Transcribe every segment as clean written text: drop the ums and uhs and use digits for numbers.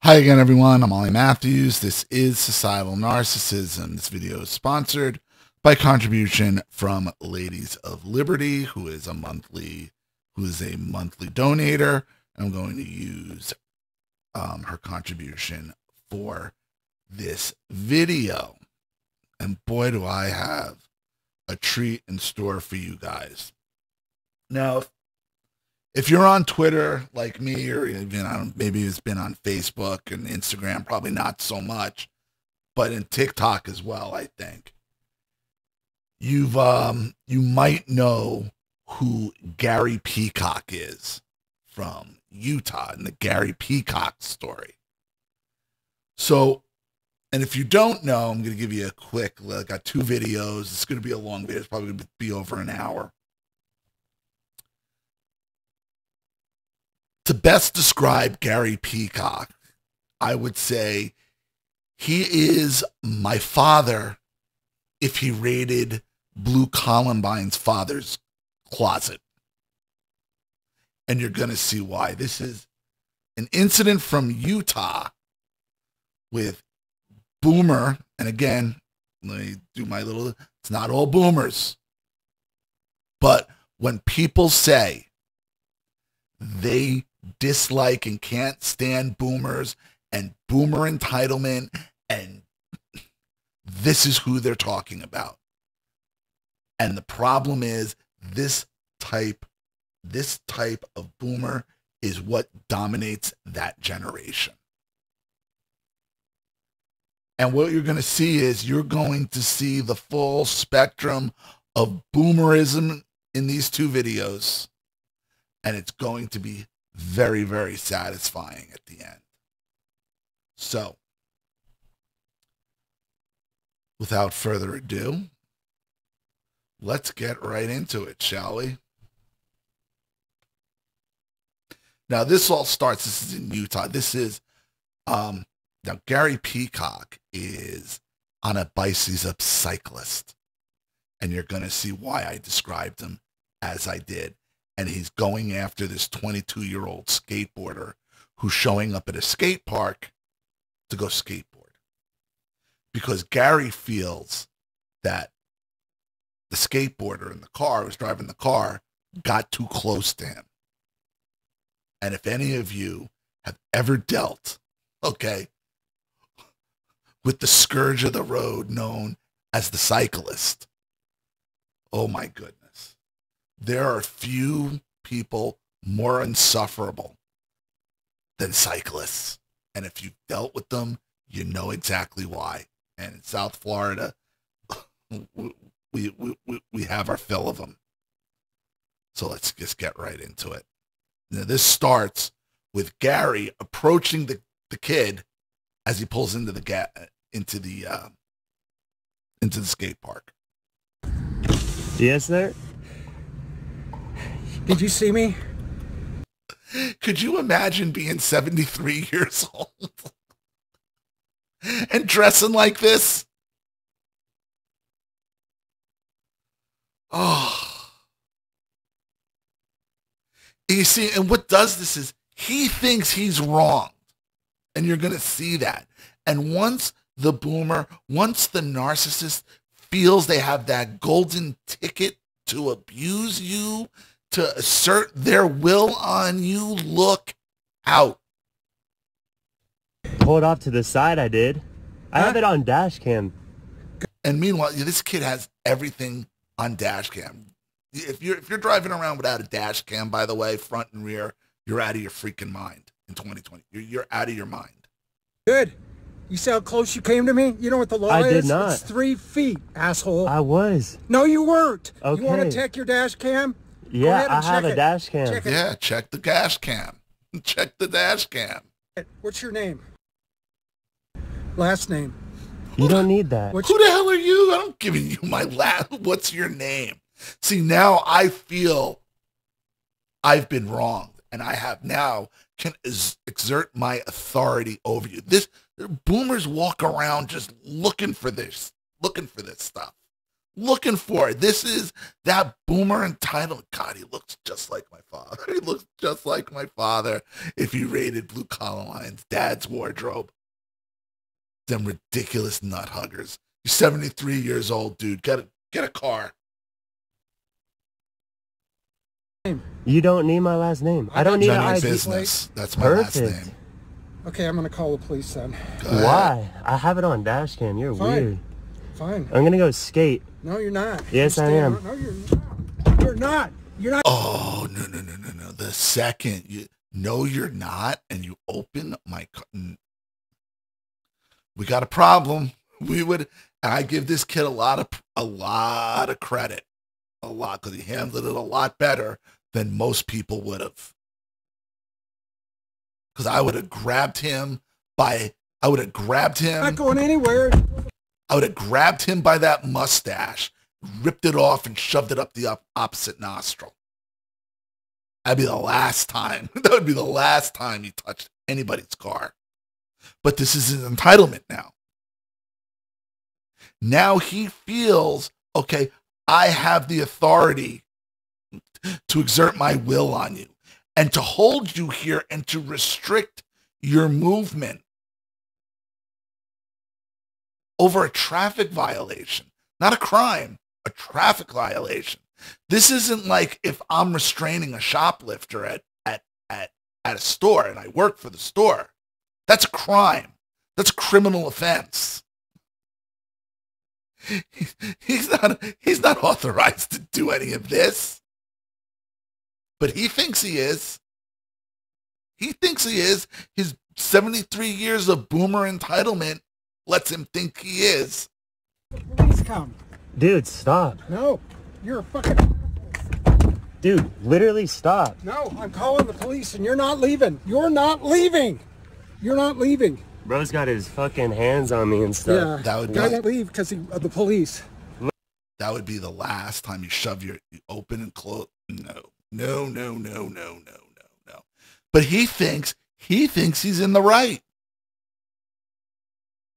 Hi again, everyone. I'm Ollie Matthews. This is Societal Narcissism. This video is sponsored by contribution from Ladies of Liberty, who is a monthly donator. I'm going to use her contribution for this video. And boy, do I have a treat in store for you guys. Now, if you're on Twitter like me, or even maybe it's been on Facebook and Instagram, probably not so much, but in TikTok as well, I think you might know who Gary Peacock is from Utah and the Gary Peacock story. So, and if you don't know, I'm going to give you a quick. I got two videos. It's going to be a long video. It's probably going to be over an hour. To best describe Gary Peacock, I would say he is my father if he raided Blue Columbine's father's closet. And you're going to see why. This is an incident from Utah with Boomer. And again, let me do my little, it's not all boomers. But when people say they dislike and can't stand boomers and boomer entitlement, and this is who they're talking about. And the problem is this type of boomer is what dominates that generation. And what you're going to see is you're going to see the full spectrum of boomerism in these two videos. And it's going to be very, very satisfying at the end. So, without further ado, let's get right into it, shall we? Now, this all starts, this is in Utah. This is, now Gary Peacock is on a bike, he's a cyclist. And you're going to see why I described him as I did. And he's going after this 22-year-old skateboarder who's showing up at a skate park to go skateboard. Because Gary feels that the skateboarder in the car, who was driving the car, got too close to him. And if any of you have ever dealt, with the scourge of the road known as the cyclist, oh my goodness. There are few people more insufferable than cyclists. And if you've dealt with them, you know exactly why. And in South Florida, we have our fill of them. So let's just get right into it. Now, this starts with Gary approaching the kid as he pulls into the skate park. Yes, sir. Did you see me? Could you imagine being 73 years old and dressing like this? Oh. You see, and what does this is he thinks he's wrong. And you're going to see that. And once the narcissist feels they have that golden ticket to abuse you, to assert their will on you, look out. Pulled off to the side, I did. I have it on dash cam. And meanwhile, this kid has everything on dash cam. If you're driving around without a dash cam, by the way, front and rear, you're out of your freaking mind in 2020. You're out of your mind. Good. You see how close you came to me? You know what the law is? I did not. It's 3 feet, asshole. I was. No, you weren't. Okay. You want to check your dash cam? Yeah, I have a dash cam. Check it. Yeah, check the dash cam. Check the dash cam. What's your name? Last name? You don't need that. Who the hell are you? I'm giving you my last. What's your name? See, now I feel I've been wronged, and I have now can exert my authority over you. Boomers walk around just looking for this stuff. looking for. This is that boomer entitled. God, he looks just like my father. He looks just like my father if he raided Blue Collar Line's dad's wardrobe. Them ridiculous nut huggers. You're 73 years old, dude. Get a car. You don't need my last name. I don't need None an of your ID. business. That's my Perfect. last name. Okay, I'm gonna call the police then. Go ahead. Why? I have it on dash cam. You're Fine. weird. Fine. I'm gonna go skate. No, you're not. Yes, You're I am. No, you're not. You're not. You're not. Oh, no. The second you know you're not and you open my car, we got a problem. And I give this kid a lot of credit. A lot, because he handled it a lot better than most people would have. Because I would have grabbed him Not going anywhere. I would have grabbed him by that mustache, ripped it off, and shoved it up the opposite nostril. That'd be the last time. That would be the last time he touched anybody's car. But this is his entitlement now. Now he feels, okay, I have the authority to exert my will on you and to hold you here and to restrict your movement over a traffic violation, not a crime, a traffic violation. This isn't like if I'm restraining a shoplifter at a store and I work for the store. That's a crime. That's a criminal offense. He's not authorized to do any of this. But he thinks he is. He thinks he is. His 73 years of boomer entitlement lets him think he is. Please come. Dude, stop. No, you're a fucking. Dude, literally stop. No, I'm calling the police, and you're not leaving. You're not leaving. You're not leaving. Bro's got his fucking hands on me and stuff. Yeah, That would I be- won't leave because of the police. That would be the last time you shove your open and close. No. But he thinks he's in the right.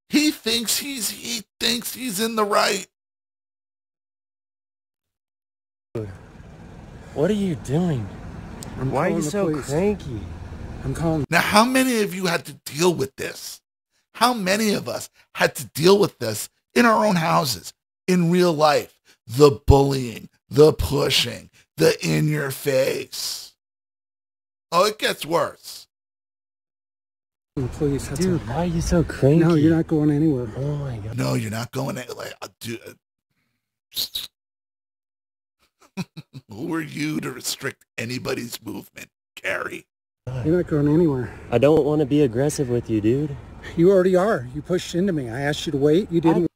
He thinks he's in the right. What are you doing? I'm Why are calling you the so police. cranky? I'm calling. Now, how many of you had to deal with this? How many of us had to deal with this in our own houses, in real life? The bullying, the pushing, the in your face. Oh, it gets worse. The police. That's Dude, all. why are you so cranky? No, you're not going anywhere. Oh my god. No, you're not going to, who are you to restrict anybody's movement, Gary? You're not going anywhere. I don't want to be aggressive with you, dude. You already are. You pushed into me. I asked you to wait. You didn't.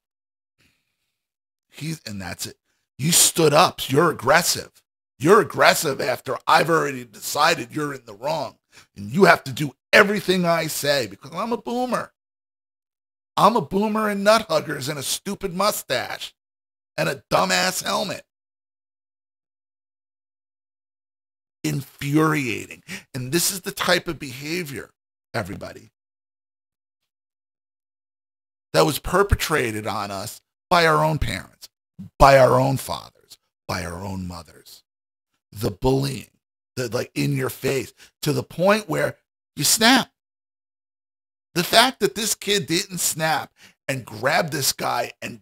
And that's it. You stood up. You're aggressive. You're aggressive after I've already decided you're in the wrong. And you have to do everything I say because I'm a boomer. I'm a boomer in nut huggers and a stupid mustache and a dumbass helmet. Infuriating. And this is the type of behavior, everybody, that was perpetrated on us by our own parents, by our own fathers, by our own mothers. The bullying, the like in your face, to the point where you snap. The fact that this kid didn't snap and grab this guy and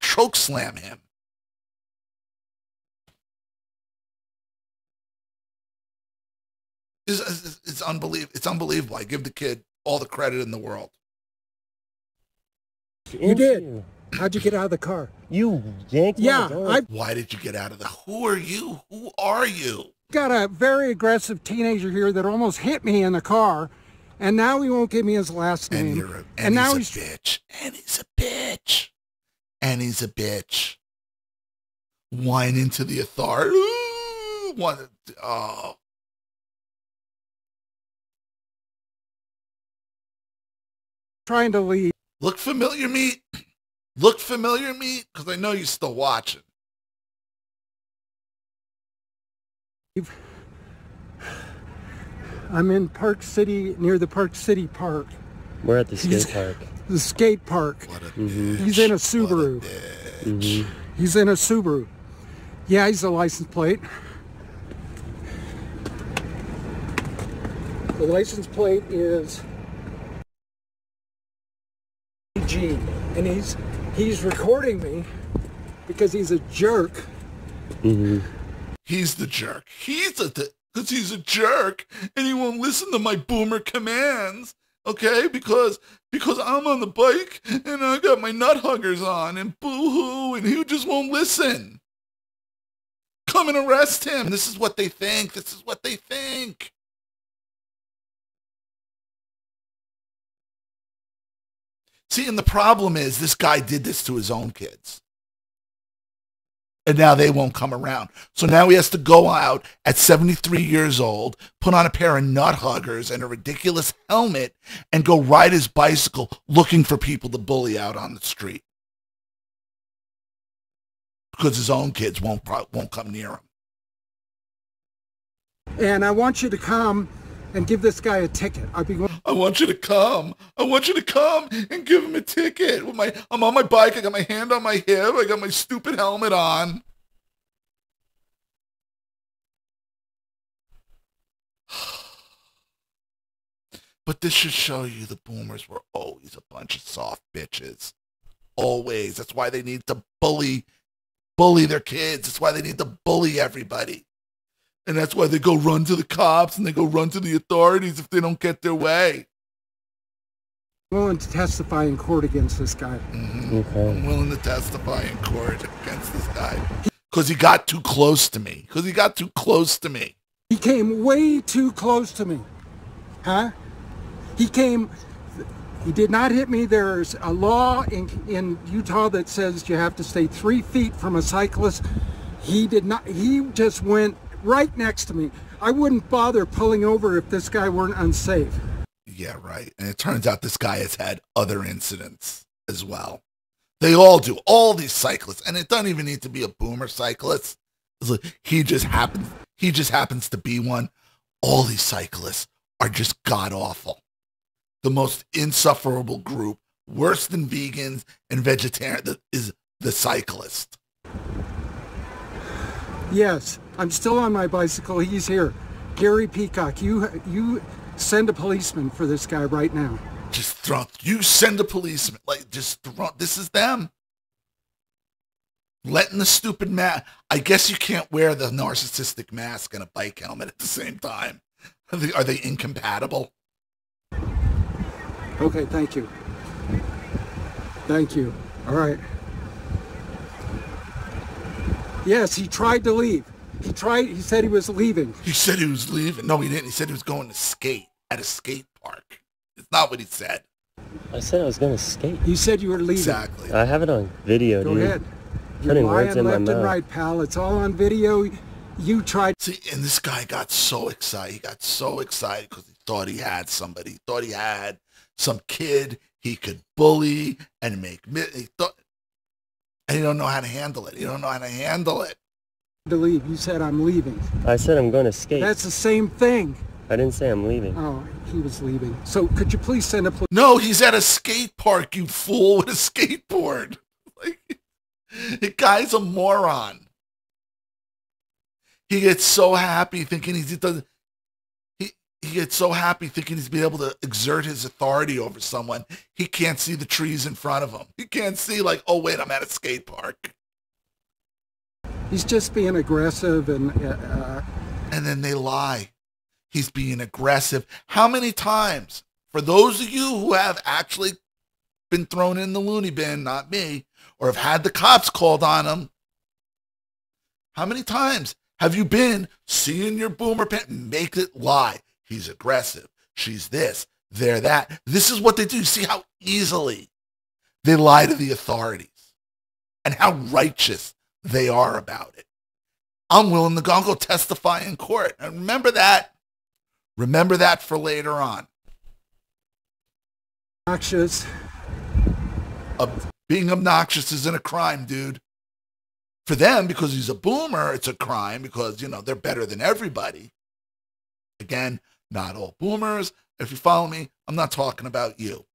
choke slam him it's unbelievable. It's unbelievable. I give the kid all the credit in the world. You did. How'd you get out of the car? You yanked my Yeah, gun. I Why did you get out of the? Who are you? Who are you? got a very aggressive teenager here that almost hit me in the car, and now he won't give me his last And name. you're a, and now he's a bitch. And he's a bitch. And he's a bitch. Whining to the authority. Ooh, oh. trying to leave. Look familiar, meat? Look familiar, meat? Because I know you're still watching. I'm in Park City, near the Park City Park. We're at the skate park. The skate park. What a Mhm. bitch. He's in a What Subaru. bitch. He's in a Subaru. Yeah, he's a license plate. The license plate is G, and he's recording me because he's a jerk. He's the jerk. Because he's a jerk, and he won't listen to my boomer commands. Okay, because I'm on the bike and I got my nut huggers on and boo-hoo, and he just won't listen. Come and arrest him. This is what they think. This is what they think. See, and the problem is this guy did this to his own kids. And now they won't come around. So now he has to go out at 73 years old, put on a pair of nut huggers and a ridiculous helmet, and go ride his bicycle looking for people to bully out on the street. Because his own kids won't come near him. And I want you to come and give this guy a ticket. I want you to come. I want you to come and give him a ticket. I'm on my bike. I got my hand on my hip. I got my stupid helmet on. But this should show you the boomers were always a bunch of soft bitches. Always. That's why they need to bully their kids. That's why they need to bully everybody. And that's why they go run to the cops and they go run to the authorities if they don't get their way. I'm willing to testify in court against this guy. Okay. I'm willing to testify in court against this guy. Because he got too close to me. He came way too close to me. Huh? He did not hit me. There's a law in Utah that says you have to stay 3 feet from a cyclist. He did not. He just went right next to me. I wouldn't bother pulling over if this guy weren't unsafe. Yeah, right. And it turns out this guy has had other incidents as well. They all do. All these cyclists. And it doesn't even need to be a boomer cyclist. He just happens to be one. All these cyclists are just god-awful. The most insufferable group, worse than vegans and vegetarians, is the cyclist. Yes, I'm still on my bicycle. He's here. Gary Peacock, you send a policeman for this guy right now. You send a policeman. This is them. Letting the stupid mask. I guess you can't wear the narcissistic mask and a bike helmet at the same time. Are they incompatible? Okay, thank you. Thank you. All right. Yes, he tried to leave. He said he was leaving. He said he was leaving. No, he didn't. He said he was going to skate at a skate park. It's not what he said. I said I was going to skate. You said you were leaving. Exactly. I have it on video, Go dude. ahead. You're Putting lying words in my left and mouth. right, pal. It's all on video. You tried. See, and this guy got so excited. He got so excited because he thought he had somebody. He thought he had some kid he could bully and make. And he don't know how to handle it. to leave. You said I'm leaving. I said I'm going to skate. That's the same thing. I didn't say I'm leaving. Oh, he was leaving. So could you please send a police? No, he's at a skate park, you fool, with a skateboard. The guy's a moron. He gets so happy thinking he gets so happy thinking he's be able to exert his authority over someone. He can't see the trees in front of him. He can't see oh wait, I'm at a skate park. He's just being aggressive and then they lie. He's being aggressive. How many times, for those of you who have actually been thrown in the loony bin, not me, or have had the cops called on them, how many times have you been seeing your boomer pants make it lie? He's aggressive. She's this. They're that. This is what they do. See how easily they lie to the authorities and how righteous they are about it. I'm willing to go testify in court. And remember that. Remember that for later on. obnoxious. Being obnoxious isn't a crime, dude. For them, because he's a boomer, it's a crime because, they're better than everybody. Again, not all boomers. If you follow me, I'm not talking about you.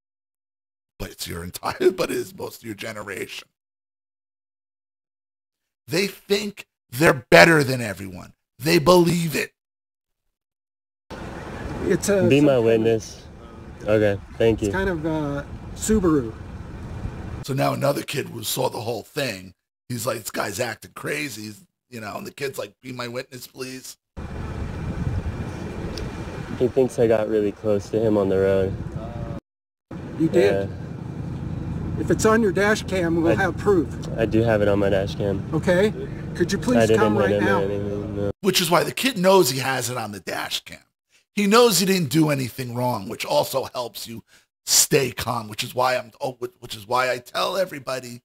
But it is most of your generation. They think they're better than everyone. They believe it. It's a Be my witness. Okay, thank you. It's kind of Subaru. So now another kid who saw the whole thing, he's like, this guy's acting crazy. He's, you know, and the kid's like, be my witness, please. He thinks I got really close to him on the road. You did. Yeah, If it's on your dash cam, we'll have proof. I do have it on my dash cam. Okay? Could you I please didn't come hit right him now? or anything. No. Which is why the kid knows he has it on the dash cam. He knows he didn't do anything wrong, which also helps you stay calm, which is why I tell everybody,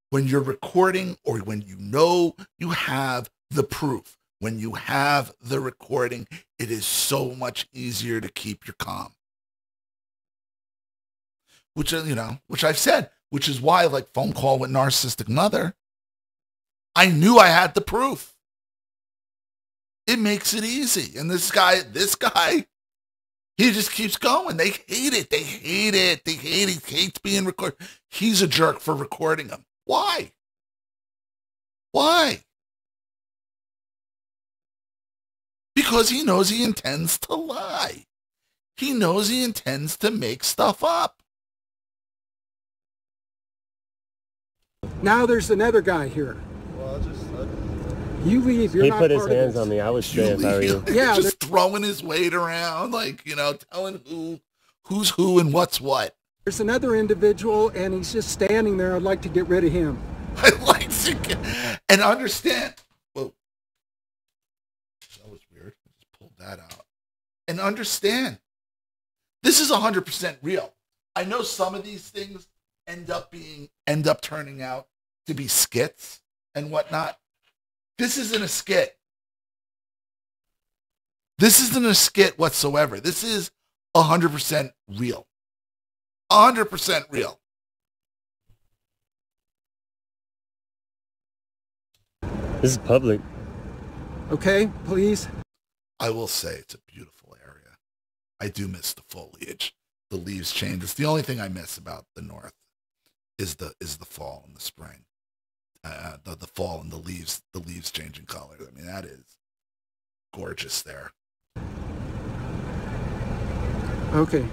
when you're recording or when you know you have the proof, when you have the recording, it is so much easier to keep your calm. Which, you know, which I've said, which is why, like phone call with narcissistic mother, I knew I had the proof. It makes it easy. And this guy, he just keeps going. They hate it. They hate it. They hate it. He hates being recorded. He's a jerk for recording them. Why? Why? Because he knows he intends to lie. He knows he intends to make stuff up. Now there's another guy here. You leave. You're He not put his part of hands this. on me. I would stay if I were you. Yeah, just throwing his weight around, like, you know, telling who's who and what's what. There's another individual, and he's just standing there. I'd like to get rid of him. I like to get, and understand. Whoa, that was weird. I just pulled that out. And understand, this is 100% real. I know some of these things end up turning out to be skits and whatnot. This isn't a skit. This isn't a skit whatsoever. This is 100% real. 100% real. This is public. Okay, please. I will say it's a beautiful area. I do miss the foliage. The leaves change. It's the only thing I miss about the north is the fall and the spring. The fall and the leaves changing color. I mean, that is gorgeous there. Okay.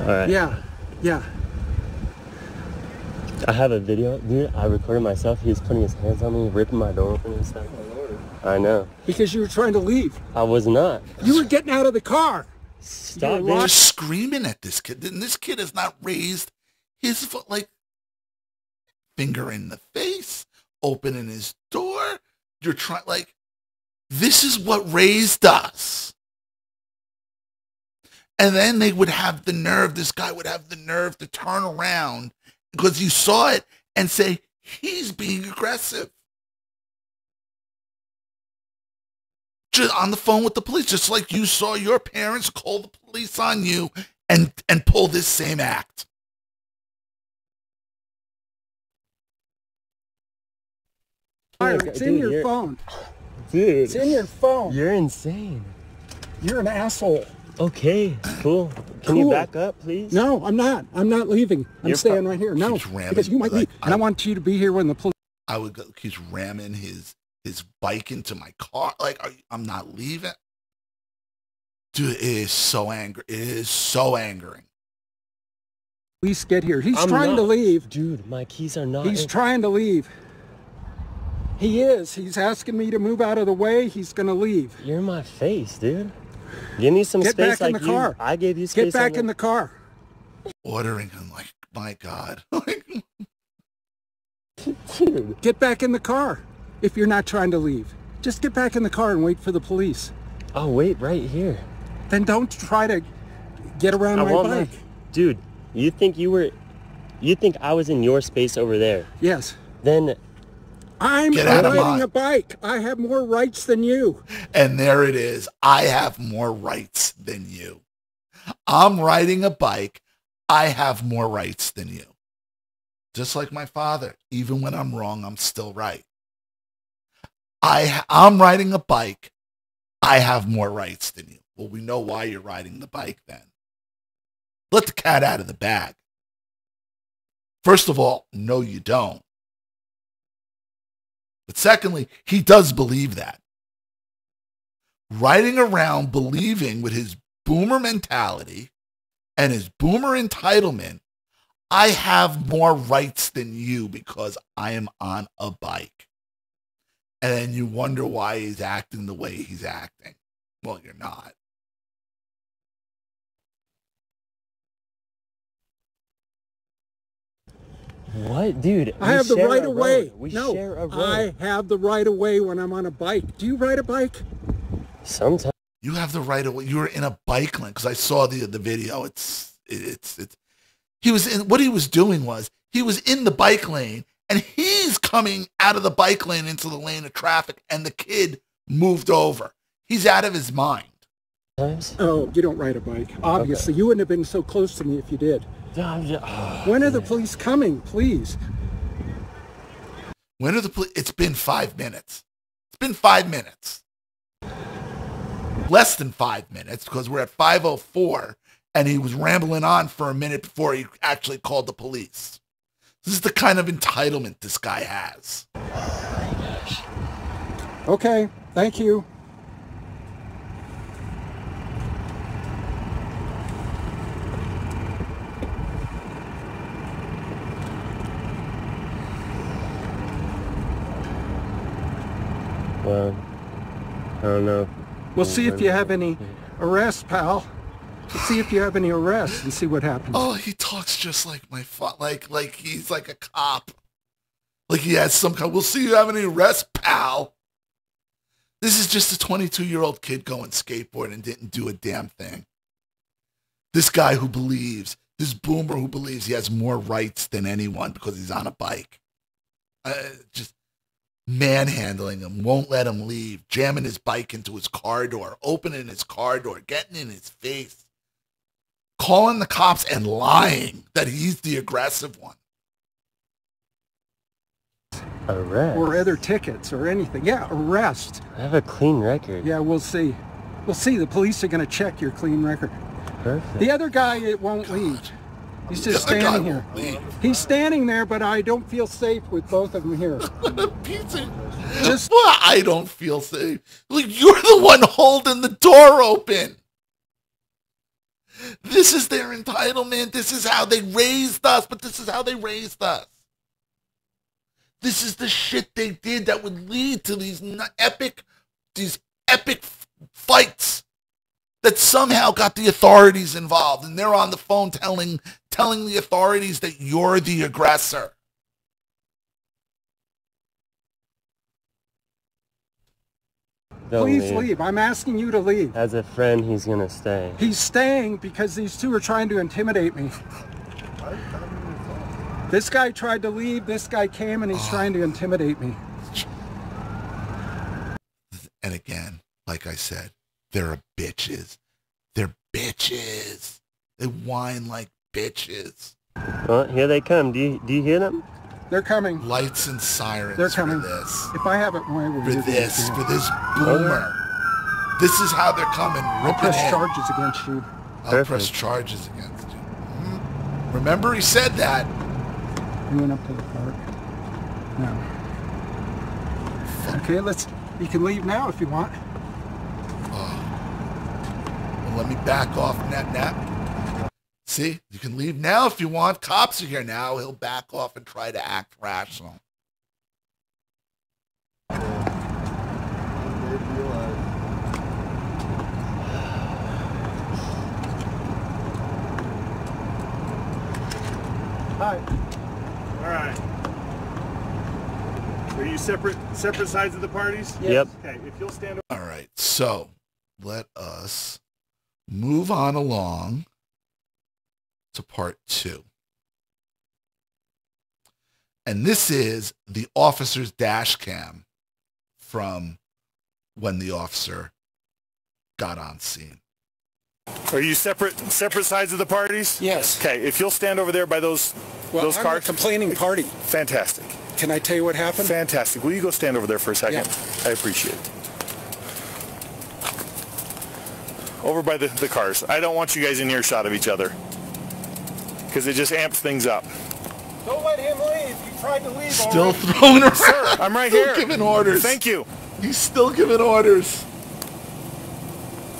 All right. Yeah. I have a video. Dude, I recorded myself. He was putting his hands on me, ripping my door open and stuff. I know. Because you were trying to leave. I was not. You were getting out of the car. Stop They're it. just screaming at this kid. And this kid has not raised his foot, like, finger in the face, opening his door. You're trying, like, this is what Ray's does. And then they would have the nerve, this guy would have the nerve to turn around because you saw it and say, he's being aggressive. Just on the phone with the police, just like you saw your parents call the police on you and pull this same act. It's in your phone. Dude. It's in your phone. You're insane. You're an asshole. Okay, cool. Can you back up, please? No, I'm not. I'm not leaving. I'm You're staying right here. No, Keeps ramming, because you might like, leave. And I want you to be here when the police... I would go, he's ramming his bike into my car. Like, I'm not leaving. Dude, it is so angry. It is so angering. Police get here. He's I'm trying not. to leave. Dude, my keys are not. He's trying to leave. He is. He's asking me to move out of the way. He's going to leave. You're in my face, dude. Give me some Get space back in like the car. I gave you space. Get back in the car. Ordering him, like, my God. Dude. Get back in the car if you're not trying to leave. Just get back in the car and wait for the police. Oh, wait, right here. Then don't try to get around my bike. Dude, you think I was in your space over there? Yes. Then I'm Get out of riding mine. a bike. I have more rights than you. And there it is. I have more rights than you. I'm riding a bike. I have more rights than you. Just like my father. Even when I'm wrong, I'm still right. I'm riding a bike. I have more rights than you. Well, we know why you're riding the bike then. Let the cat out of the bag. First of all, no, you don't. But secondly, he does believe that. Riding around believing with his boomer mentality and his boomer entitlement, I have more rights than you because I am on a bike. And then you wonder why he's acting the way he's acting. Well, you're not. What, dude? I have the right of way. We No, share a road. I have the right of way when I'm on a bike. Do you ride a bike? Sometimes. You have the right of way. You were in a bike lane because I saw the video. He was in, what he was doing was he was in the bike lane and he's coming out of the bike lane into the lane of traffic and the kid moved over. He's out of his mind. Oh, you don't ride a bike. Obviously, Okay. you wouldn't have been so close to me if you did. When are the police coming, please? When are the police? It's been 5 minutes. It's been 5 minutes. Less than 5 minutes because we're at 5:04 and he was rambling on for a minute before he actually called the police. This is the kind of entitlement this guy has. Oh my gosh. Okay, thank you. Well, I don't know. We'll see if you have any arrests, pal. We'll see if you have any arrests and see what happens. Oh, he talks just like my father, like he's like a cop. Like he has some kind. We'll see you have any arrests, pal. This is just a 22-year-old kid going skateboard and didn't do a damn thing. This guy who believes, this boomer who believes he has more rights than anyone because he's on a bike. Just manhandling him, won't let him leave, jamming his bike into his car door, opening his car door, getting in his face, calling the cops and lying that he's the aggressive one. Arrest? Or other tickets or anything. Yeah, arrest. I have a clean record. Yeah, we'll see. We'll see. The police are going to check your clean record. Perfect. The other guy, it won't leave. He's just The other guy standing here. won't leave. He's standing there, but I don't feel safe with both of them here. Just Well, I don't feel safe. Like, you're the one holding the door open. This is their entitlement. This is how they raised us, but this is how they raised us. This is the shit they did that would lead to these epic fights that somehow got the authorities involved, and they're on the phone telling the authorities that you're the aggressor. Don't please leave. I'm asking you to leave. As a friend, he's gonna stay. He's staying because these two are trying to intimidate me. This guy tried to leave, this guy came, and he's trying to intimidate me. And again, like I said, they're bitches. They're bitches. They whine like bitches. Well, here they come. Do you hear them? They're coming. Lights and sirens. They're coming. For this. If I have it my way, For this boomer. This is how they're coming. I'll Ripping press in. charges against you. I'll press charges against you. Remember he said that. You went up to the park? No. Okay, you can leave now if you want. Well, let me back off, nap. See, you can leave now if you want. Cops are here now. He'll back off and try to act rational. Hi. All right. Are you separate sides of the parties? Yes. Yep. Okay, if you'll stand All right, so let us move on along to part 2. And this is the officer's dash cam from when the officer got on scene. Are you separate sides of the parties? Yes. Okay, if you'll stand over there by those Well, I'm cars. a complaining party. Fantastic. Can I tell you what happened? Fantastic. Will you go stand over there for a second? Yeah. I appreciate it. Over by the cars. I don't want you guys in earshot of each other because it just amps things up. Don't let him leave. He tried to leave Still already. throwing around. Sir, I'm right here. Giving orders. Thank you. He's still giving orders.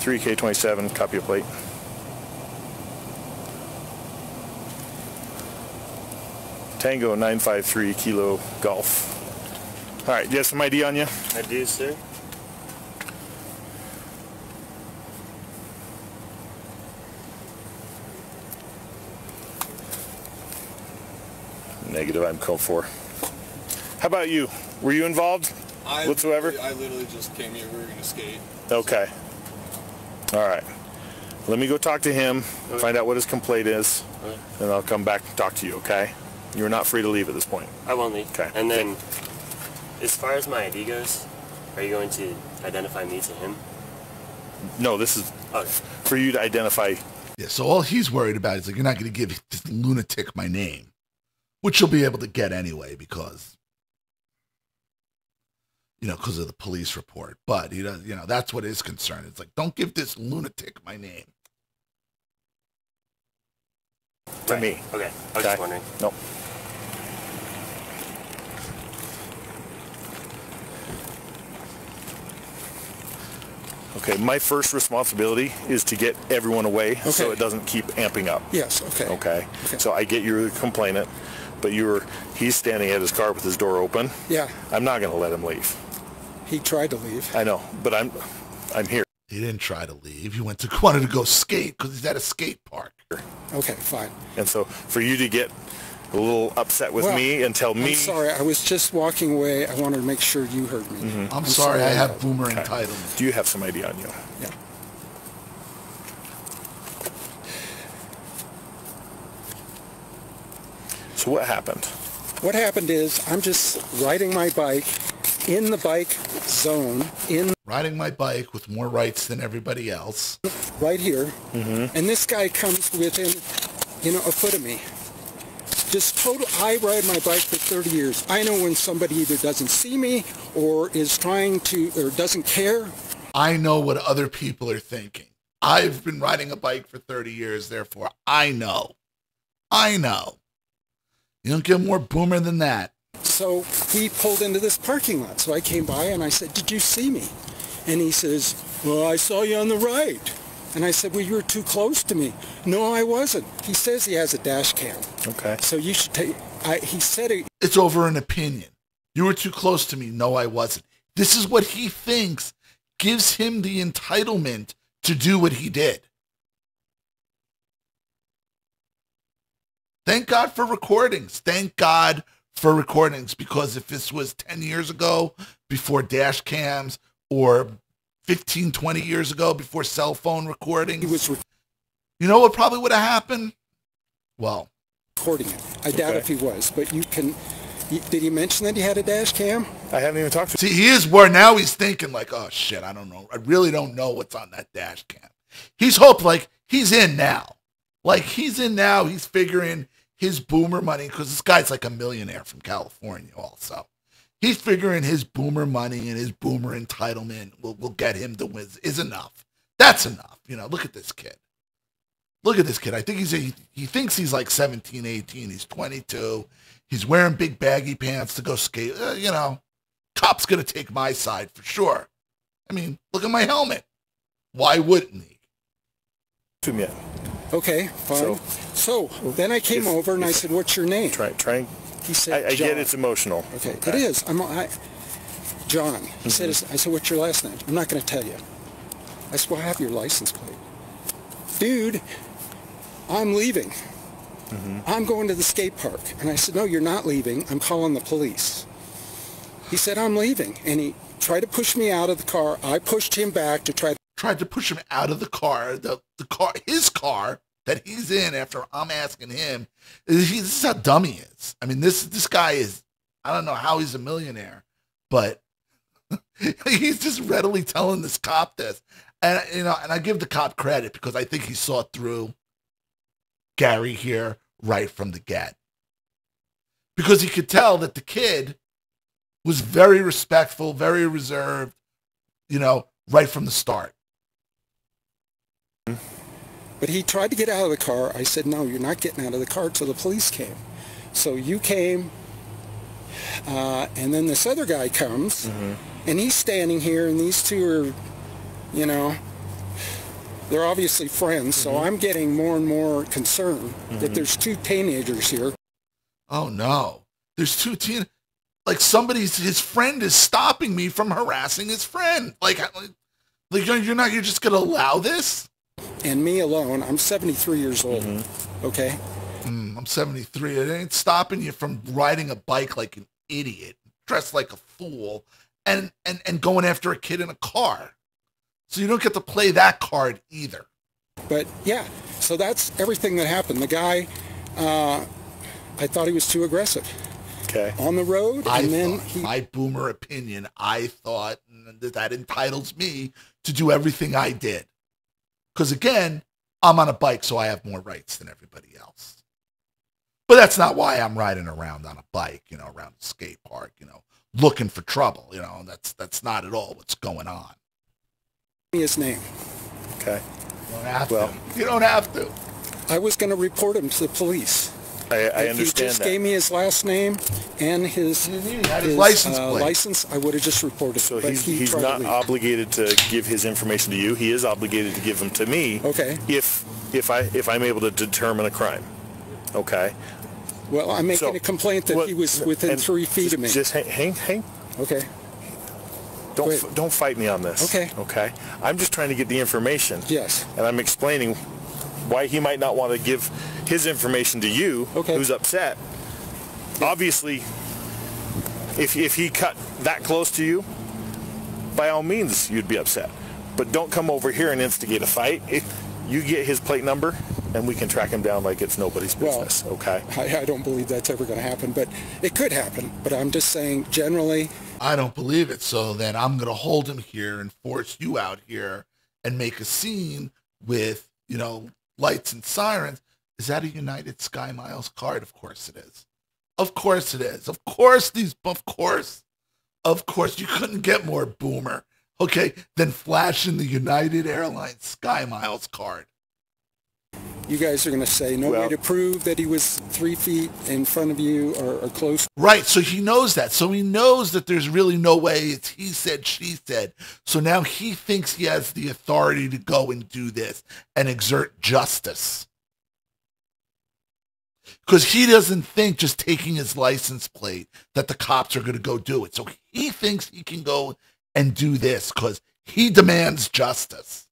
3K27, copy of plate. Tango 953 Kilo Golf. All right, you have some ID on you? I do, sir. Negative, I'm called for. How about you? Were you involved whatsoever? I literally just came here. We were going to skate. Okay. All right. Let me go talk to him, find out what his complaint is, and I'll come back and talk to you, okay? You're not free to leave at this point. I won't leave. Okay. And then, as far as my ID goes, are you going to identify me to him? No, this is Okay. for you to identify. Yeah, so all he's worried about is like, you're not going to give this lunatic my name, which you'll be able to get anyway because, because of the police report. But he does, that's what his concern is. Like, don't give this lunatic my name. To me. Okay. I was just wondering. No. Okay, my first responsibility is to get everyone away so Okay. it doesn't keep amping up. Yes, okay. Okay. So I get you're the complainant, but he's standing at his car with his door open. Yeah, I'm not going to let him leave. he tried to leave. I know, but I'm here. He didn't try to leave. He wanted to go skate because he's at a skate park. Okay, fine. And so for you to get a little upset with Well, me and tell me... I'm sorry. I was just walking away. I wanted to make sure you heard me. I'm sorry, I have boomer entitlement. Do you have some ID on you? Yeah. So what happened? What happened is I'm just riding my bike in the bike zone Riding my bike with more rights than everybody else. right here, and this guy comes within, a foot of me. Just total. I ride my bike for 30 years. I know when somebody either doesn't see me or is trying to or doesn't care. I know what other people are thinking. I've been riding a bike for 30 years, therefore I know. You don't get more boomer than that. So he pulled into this parking lot. So I came by and I said, "Did you see me?" And he says, "Well, I saw you on the right." And I said, "Well, you were too close to me." "No, I wasn't." He says he has a dash cam. Okay. So you should take. He said it. It's over an opinion. You were too close to me. No, I wasn't. This is what he thinks gives him the entitlement to do what he did. Thank God for recordings. Thank God for recordings, because if this was 10 years ago, before dash cams, or 15, 20 years ago, before cell phone recordings, you know what probably would have happened? Well, recording it. I doubt if he was, but you can. Did he mention that he had a dash cam? I haven't even talked to see, he is where now he's thinking like, oh shit, I don't know. I really don't know what's on that dash cam. He's hoped like he's in now. Like he's in now. He's figuring his boomer money, because this guy's like a millionaire from California also. He's figuring his boomer money and his boomer entitlement will get him to win is enough. That's enough. Look at this kid. Look at this kid. I think he thinks he's like 17, 18. He's 22. He's wearing big baggy pants to go skate. Cop's going to take my side for sure. I mean, look at my helmet. Why wouldn't he? him yet. Okay, fine. So then I came over and I said, "What's your name?" Try. He said, I "John." get it's emotional. Okay, it is. John. He said, I said, "What's your last name?" "I'm not going to tell you." I said, "Well, I have your license plate." "Dude, I'm leaving. I'm going to the skate park." And I said, "No, you're not leaving. I'm calling the police." He said, "I'm leaving." And he tried to push me out of the car. I pushed him back to tried to push him out of the car, his car that he's in after I'm asking him. This is how dumb he is. I mean, this guy is, I don't know how he's a millionaire, but he's just readily telling this cop this. And, and I give the cop credit because I think he saw through Gary here right from the get. Because he could tell that the kid was very respectful, very reserved, right from the start. But he tried to get out of the car. I said, "No, you're not getting out of the car," till the police came. So you came, and then this other guy comes, and he's standing here, and these two are, you know, they're obviously friends, so I'm getting more and more concerned that there's two teenagers here. Oh, no. There's two like his friend is stopping me from harassing his friend. Like you're just going to allow this? And me alone, I'm 73 years old, okay? I'm 73. It ain't stopping you from riding a bike like an idiot, dressed like a fool, and going after a kid in a car. So you don't get to play that card either. But yeah, so that's everything that happened. The guy, I thought he was too aggressive. Okay. On the road, my boomer opinion, I thought that entitles me to do everything I did. Because again, I'm on a bike, so I have more rights than everybody else. But that's not why I'm riding around on a bike, you know, around the skate park, you know, looking for trouble. You know, that's not at all what's going on. His name. Okay. You don't have to. You don't have to. I was going to report him to the police. I understand that. If he just gave me his last name and his license, I would have just reported. So he's not obligated to give his information to you. He is obligated to give them to me. Okay. If I'm able to determine a crime. Okay. Well, I'm making a complaint that he was within 3 feet of me. Just hang. Okay. Don't fight me on this. Okay. Okay. I'm just trying to get the information. Yes. And I'm explaining why he might not want to give his information to you, who's upset. Obviously, if he cut that close to you, by all means, you'd be upset. But don't come over here and instigate a fight. You get his plate number, and we can track him down like it's nobody's business, okay? I don't believe that's ever going to happen, but it could happen. But I'm just saying, generally... I don't believe it, so then I'm going to hold him here and force you out here and make a scene with, you know, lights and sirens. Is that a United Sky Miles card? Of course it is. Of course it is. Of course you couldn't get more boomer, okay, than flashing the United Airlines Sky Miles card. You guys are going to say no way to prove that he was 3 feet in front of you or close. Right, so he knows that. So he knows that there's really no way it's he said, she said. So now he thinks he has the authority to go and do this and exert justice. Because he doesn't think just taking his license plate that the cops are going to go do it. So he thinks he can go and do this because he demands justice.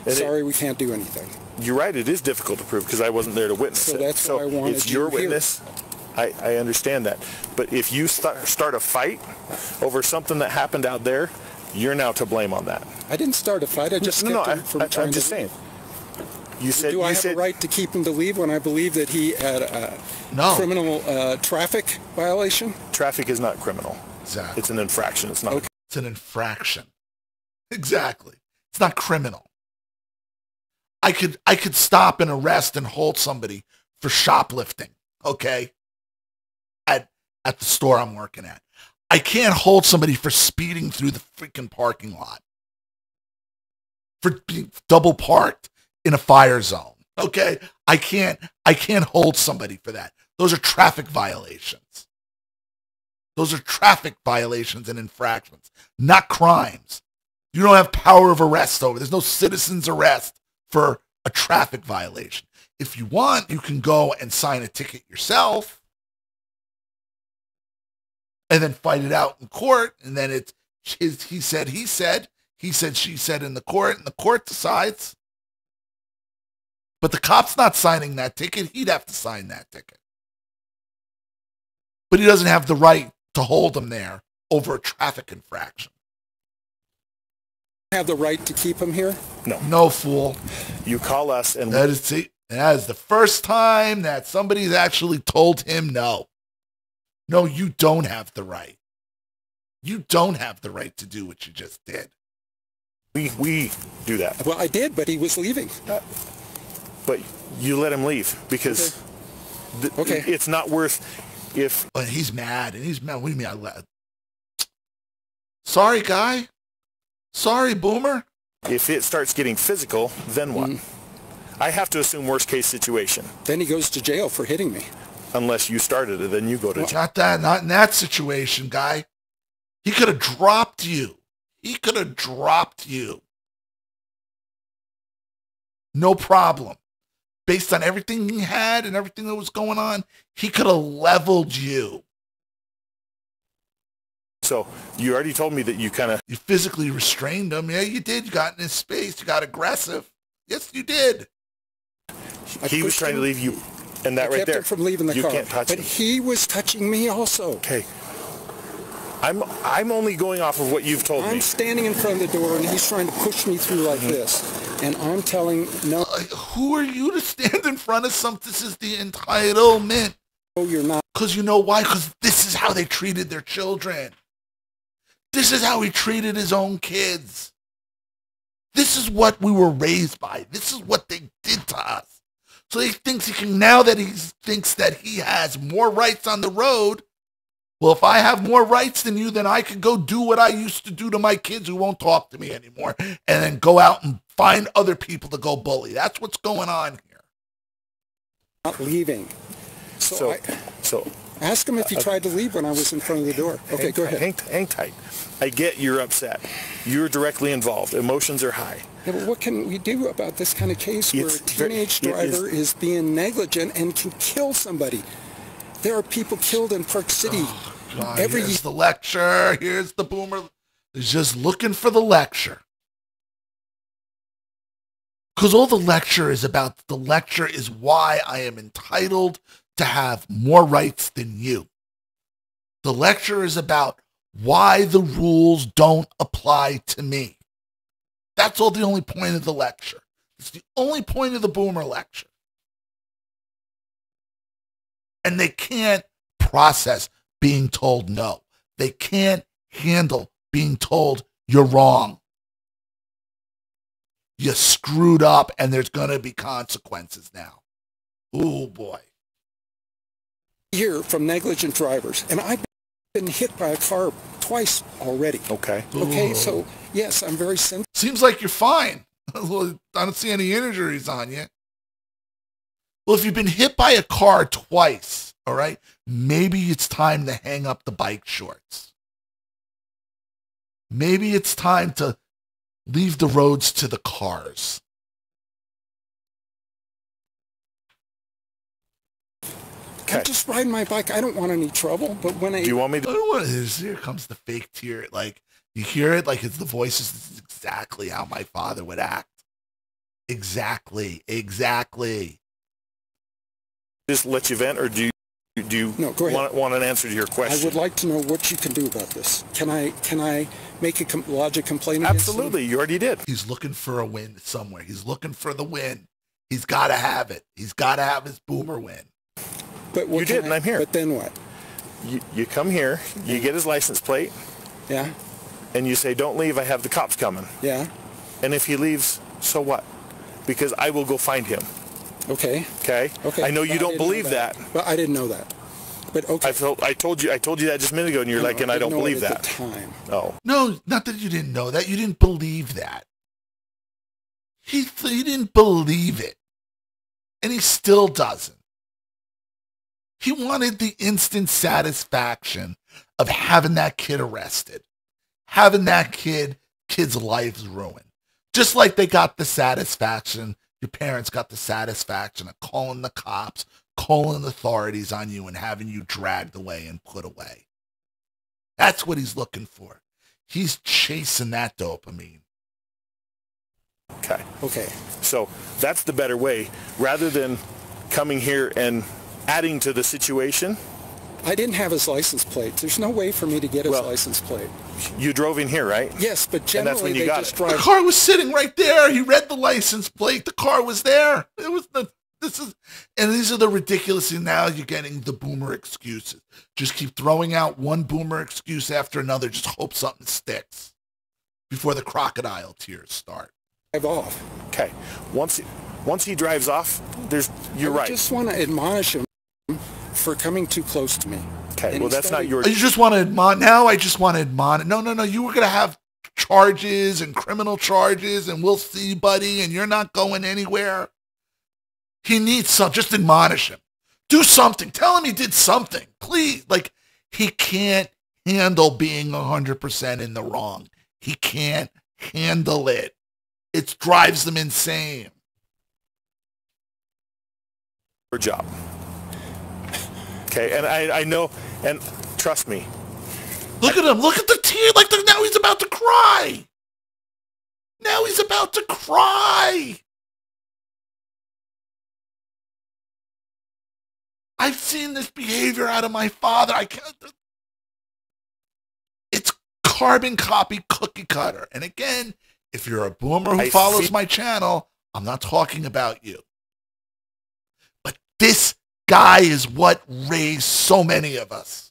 Sorry, we can't do anything. You're right. It is difficult to prove because I wasn't there to witness it. So that's why I wanted it's your witness. I understand that. But if you start a fight over something that happened out there, you're now to blame on that. I didn't start a fight. I just I'm just saying. You said. Do I have a right to keep him to leave when I believe that he had a criminal traffic violation? Traffic is not criminal. Exactly. It's an infraction. It's not. Okay. It's an infraction. Exactly. It's not criminal. I could stop and arrest and hold somebody for shoplifting, okay, at the store I'm working at. I can't hold somebody for speeding through the freaking parking lot, for being double parked in a fire zone, okay? I can't hold somebody for that. Those are traffic violations. Those are traffic violations and infractions, not crimes. You don't have power of arrest over. There's no citizen's arrest for a traffic violation. If you want, you can go and sign a ticket yourself and then fight it out in court. And then it's he said, she said in the court, and the court decides. But the cop's not signing that ticket. He'd have to sign that ticket. But he doesn't have the right to hold him there over a traffic infraction. Have the right to keep him here? No, fool. You call us and that is the first time that somebody's actually told him no. No, you don't have the right. You don't have the right to do what you just did. We do that. Well, I did, but he was leaving. But you let him leave because it's not worth if... But he's mad, and he's mad. What do you mean I let... Sorry, guy. Sorry, boomer. If it starts getting physical, then what? I have to assume worst case situation. Then he goes to jail for hitting me. unless you started it. Then you go to jail. Not in that situation, guy. He could have dropped you. He could have dropped you. No problem. Based on everything he had and everything that was going on, he could have leveled you. So you already told me that you physically restrained him. Yeah, you did. You got in his space. You got aggressive. Yes, you did. He was trying to leave you, and that right there. I kept him from leaving the car. Can't touch but him. He was touching me also. Okay. I'm only going off of what you've told me. I'm standing in front of the door, and he's trying to push me through like this. And I'm telling, no. Who are you to stand in front of something? This is the entitlement. No, you're not. Because you know why? Because this is how they treated their children. This is how he treated his own kids. This is what we were raised by. This is what they did to us. So he thinks he can, now that he thinks that he has more rights on the road, well, if I have more rights than you, then I can go do what I used to do to my kids who won't talk to me anymore, and then go out and find other people to go bully. That's what's going on here. Not leaving. So ask him if he tried to leave when I was in front of the door. Okay, go ahead. Hang tight. I get you're upset. You're directly involved. Emotions are high. Yeah, but what can we do about this kind of case where a teenage driver is being negligent and can kill somebody? There are people killed in Park City. Oh, God, here's the lecture. Here's the boomer. He's just looking for the lecture. Because all the lecture is about, the lecture is why I am entitled to have more rights than you. The lecture is about why the rules don't apply to me. That's all the only point of the lecture. It's the only point of the boomer lecture. And they can't process being told no. They can't handle being told you're wrong. You screwed up and there's going to be consequences now. Oh, boy. Hear from negligent drivers, and I've been hit by a car twice already. Okay. Okay, so yes, I'm very sensitive. Seems like you're fine. I don't see any injuries on you. Well, if you've been hit by a car twice, all right, maybe it's time to hang up the bike shorts. Maybe it's time to leave the roads to the cars. Okay. I'm just riding my bike. I don't want any trouble, but when Do you want me to? Here comes the fake tear. Like, you hear it like it's the voices. This is exactly how my father would act. Exactly. Just let you vent, or do you no, go ahead. want an answer to your question? I would like to know what you can do about this. Can I make a lodge a complaint against Absolutely. You already did. He's looking for a win somewhere. He's looking for the win. He's got to have it. He's got to have his boomer win. But you did, and I'm here. But then what? You come here, you get his license plate. Yeah. And you say, don't leave, I have the cops coming. Yeah. And if he leaves, so what? Because I will go find him. Okay. Okay? I know you don't believe that. Well, I didn't know that. But okay. I told you that just a minute ago, and you're like, and I don't believe that. At the time. Oh. No, not that you didn't know that. You didn't believe that. He didn't believe it. And he still doesn't. He wanted the instant satisfaction of having that kid arrested, having that kid's life ruined. Just like they got the satisfaction, your parents got the satisfaction of calling the cops, calling authorities on you, and having you dragged away and put away. That's what he's looking for. He's chasing that dopamine. Okay. So that's the better way, rather than coming here and adding to the situation. I didn't have his license plate. There's no way for me to get his license plate. You drove in here, right? Yes, but generally and that's when you got it. The car was sitting right there. He read the license plate. The car was there. It was and these are the ridiculous, and now you're getting the boomer excuses. Just keep throwing out one boomer excuse after another. Just hope something sticks before the crocodile tears start. Drive off. Okay. Once he drives off, you're right. I just want to admonish him for coming too close to me. Okay, well, that's not your... You just want to admonish... Now I just want to admonish... No. You were going to have charges and criminal charges, and we'll see, buddy, and you're not going anywhere. He needs some... Just admonish him. Do something. Tell him he did something. Please. Like, he can't handle being 100% in the wrong. He can't handle it. It drives them insane. Job. Okay, and I know, and trust me. Look at him. Look at the tear. Like, now he's about to cry. Now he's about to cry. I've seen this behavior out of my father. I can't. It's carbon copy cookie cutter. And again, if you're a boomer who follows my channel, I'm not talking about you. But this guy is what raised so many of us.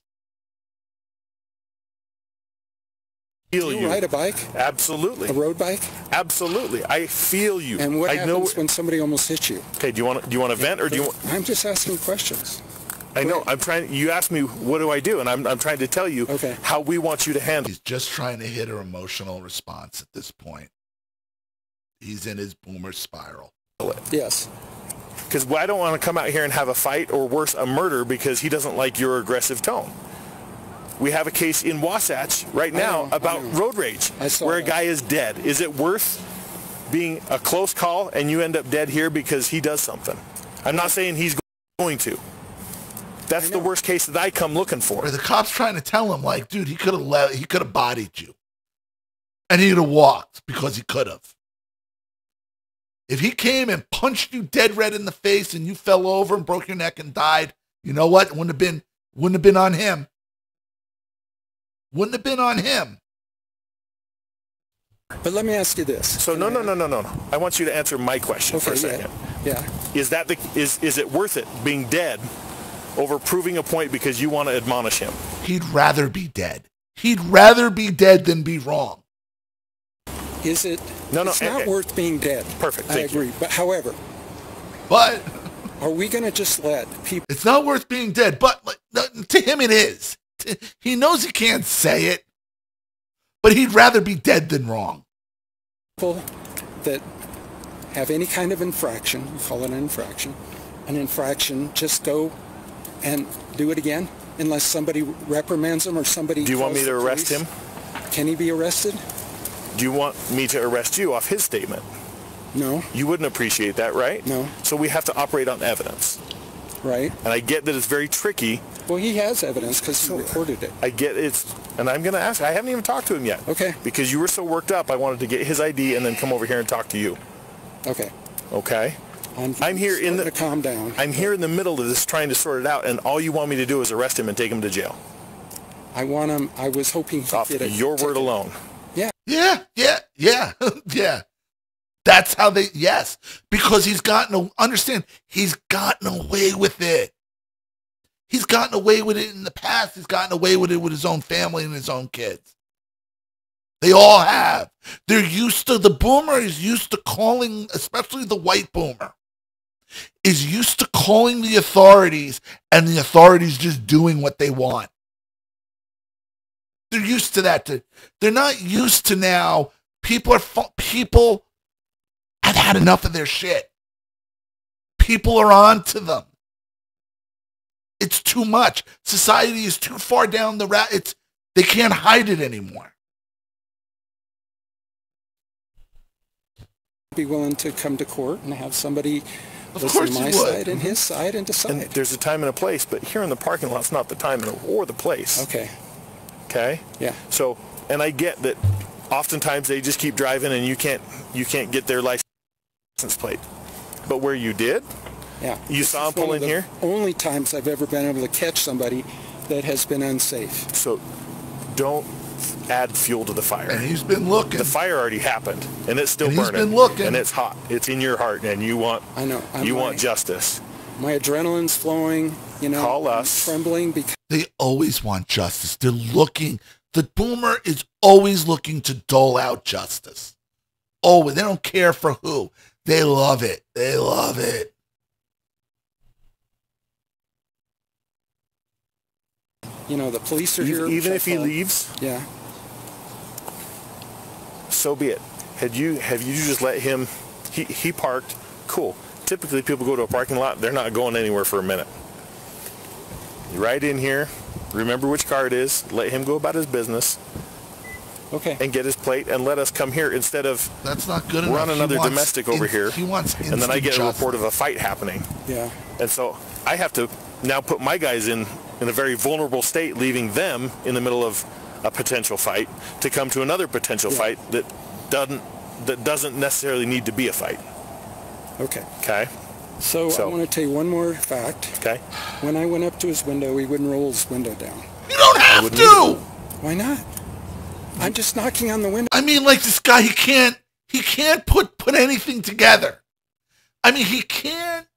Do you ride a bike? Absolutely. A road bike? Absolutely. I feel you. And what happens when somebody almost hits you? Okay, do you want to vent, or do you want... I'm just asking questions. I know. I'm trying. You asked me, what do I do? And I'm trying to tell you how we want you to handle. He's just trying to hit her emotional response at this point. He's in his boomer spiral. Yes. Because I don't want to come out here and have a fight, or worse, a murder, because he doesn't like your aggressive tone. We have a case in Wasatch right now about road rage, where a guy is dead. Is it worth being a close call and you end up dead here because he does something? I'm not saying he's going to. That's the worst case that I come looking for. Or the cop's trying to tell him, like, dude, he could have bodied you. And he'd have walked because he could have. If he came and punched you dead red in the face and you fell over and broke your neck and died, you know what? It wouldn't have been on him. Wouldn't have been on him. But let me ask you this. So no. I want you to answer my question for a second. Yeah. Is it worth it being dead over proving a point because you want to admonish him? He'd rather be dead. He'd rather be dead than be wrong. Is it? No. It's not worth being dead. Perfect. I agree. But however. But. Are we going to just let people? It's not worth being dead, but to him it is. He knows he can't say it, but he'd rather be dead than wrong. People that have any kind of infraction, we call it an infraction, just go and do it again unless somebody reprimands them or somebody... Do you want me to arrest him? Can he be arrested? Do you want me to arrest you off his statement? No. You wouldn't appreciate that, right? No. So we have to operate on evidence. Right. And I get that it's very tricky. Well, he has evidence because he recorded it. I get it, and I'm going to ask. I haven't even talked to him yet. Okay. Because you were so worked up, I wanted to get his ID and then come over here and talk to you. Okay. Okay. I'm here in the... calm down. I'm here in the middle of this trying to sort it out, and all you want me to do is arrest him and take him to jail. I want him... I was hoping he off did it. Your word alone. Yeah. Yeah. That's how they... Yes. Because he's gotten away with it. He's gotten away with it in the past. He's gotten away with it with his own family and his own kids. They all have. The boomer is used to calling, especially the white boomer, is used to calling the authorities and the authorities just doing what they want. They're used to that. They're not used to now. People have had enough of their shit. People are on to them. It's too much. Society is too far down the route. They can't hide it anymore. Be willing to come to court and have somebody listen to my side and his side and decide. And there's a time and a place, but here in the parking lot's not the time or the place. Okay. Okay? Yeah. So, and I get that oftentimes they just keep driving and you can't get their license plate. But where you did? Yeah. You saw him pull in here? Only times I've ever been able to catch somebody that has been unsafe. So don't add fuel to the fire. And he's been looking. The fire already happened, and it's still burning. He's been looking. And it's hot. It's in your heart, and you want... I know. You want justice. My adrenaline's flowing, Call us. I'm trembling because... They always want justice. They're looking... The boomer is always looking to dole out justice. Always. They don't care for who. They love it. They love it. The police are here. Even if he leaves? Yeah. So be it. Have you just let him... He parked. Cool. Typically, people go to a parking lot. They're not going anywhere for a minute. Ride in here, remember which car it is, let him go about his business. Okay. And get his plate and let us come here instead of that's not good enough. Run another domestic over here. He wants and then I get a report of a fight happening. Yeah. And so I have to now put my guys in a very vulnerable state, leaving them in the middle of a potential fight to come to another potential fight that doesn't necessarily need to be a fight. Okay. Okay. So I want to tell you one more fact. Okay. When I went up to his window, he wouldn't roll his window down. You don't have to. Why not? I'm just knocking on the window. I mean, like this guy, he can't put anything together. I mean, he can't.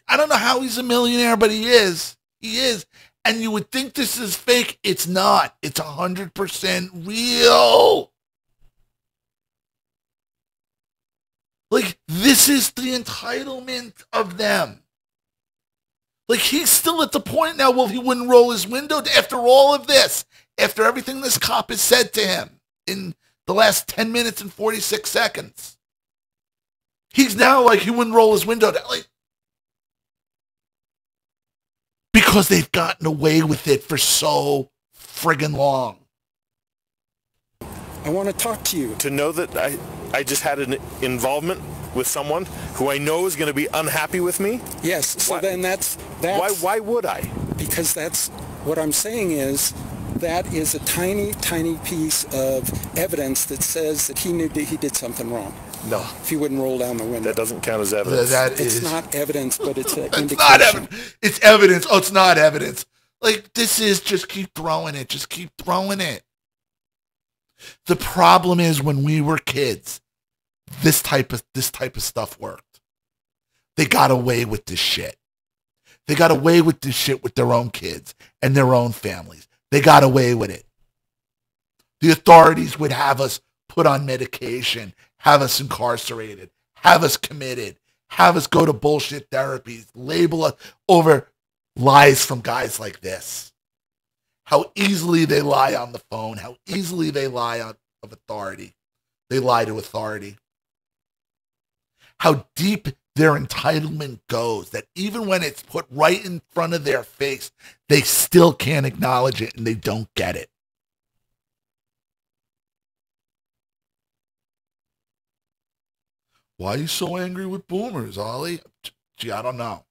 I don't know how he's a millionaire, but he is. He is. And you would think this is fake. It's not. It's 100% real. Like, this is the entitlement of them. Like, he's still at the point now, well, he wouldn't roll his window after all of this. After everything this cop has said to him in the last 10 minutes and 46 seconds. He's now like, he wouldn't roll his window down. Like, because they've gotten away with it for so friggin' long. I want to talk to you. To know that I just had an involvement with someone who I know is going to be unhappy with me? Yes. So then that's why would I? Because that's what I'm saying is that is a tiny, tiny piece of evidence that says that he knew that he did something wrong. No. If he wouldn't roll down the window. That doesn't count as evidence. It's not evidence, but it's an indication. It's not evidence. It's evidence. Oh, it's not evidence. Like, this is just keep throwing it. Just keep throwing it. The problem is when we were kids, this type of stuff worked. They got away with this shit. They got away with this shit with their own kids and their own families. They got away with it. The authorities would have us put on medication, have us incarcerated, have us committed, have us go to bullshit therapies, label us over lies from guys like this. How easily they lie on the phone, how easily they lie of authority. They lie to authority. How deep their entitlement goes, that even when it's put right in front of their face, they still can't acknowledge it and they don't get it. Why are you so angry with boomers, Ollie? Gee, I don't know.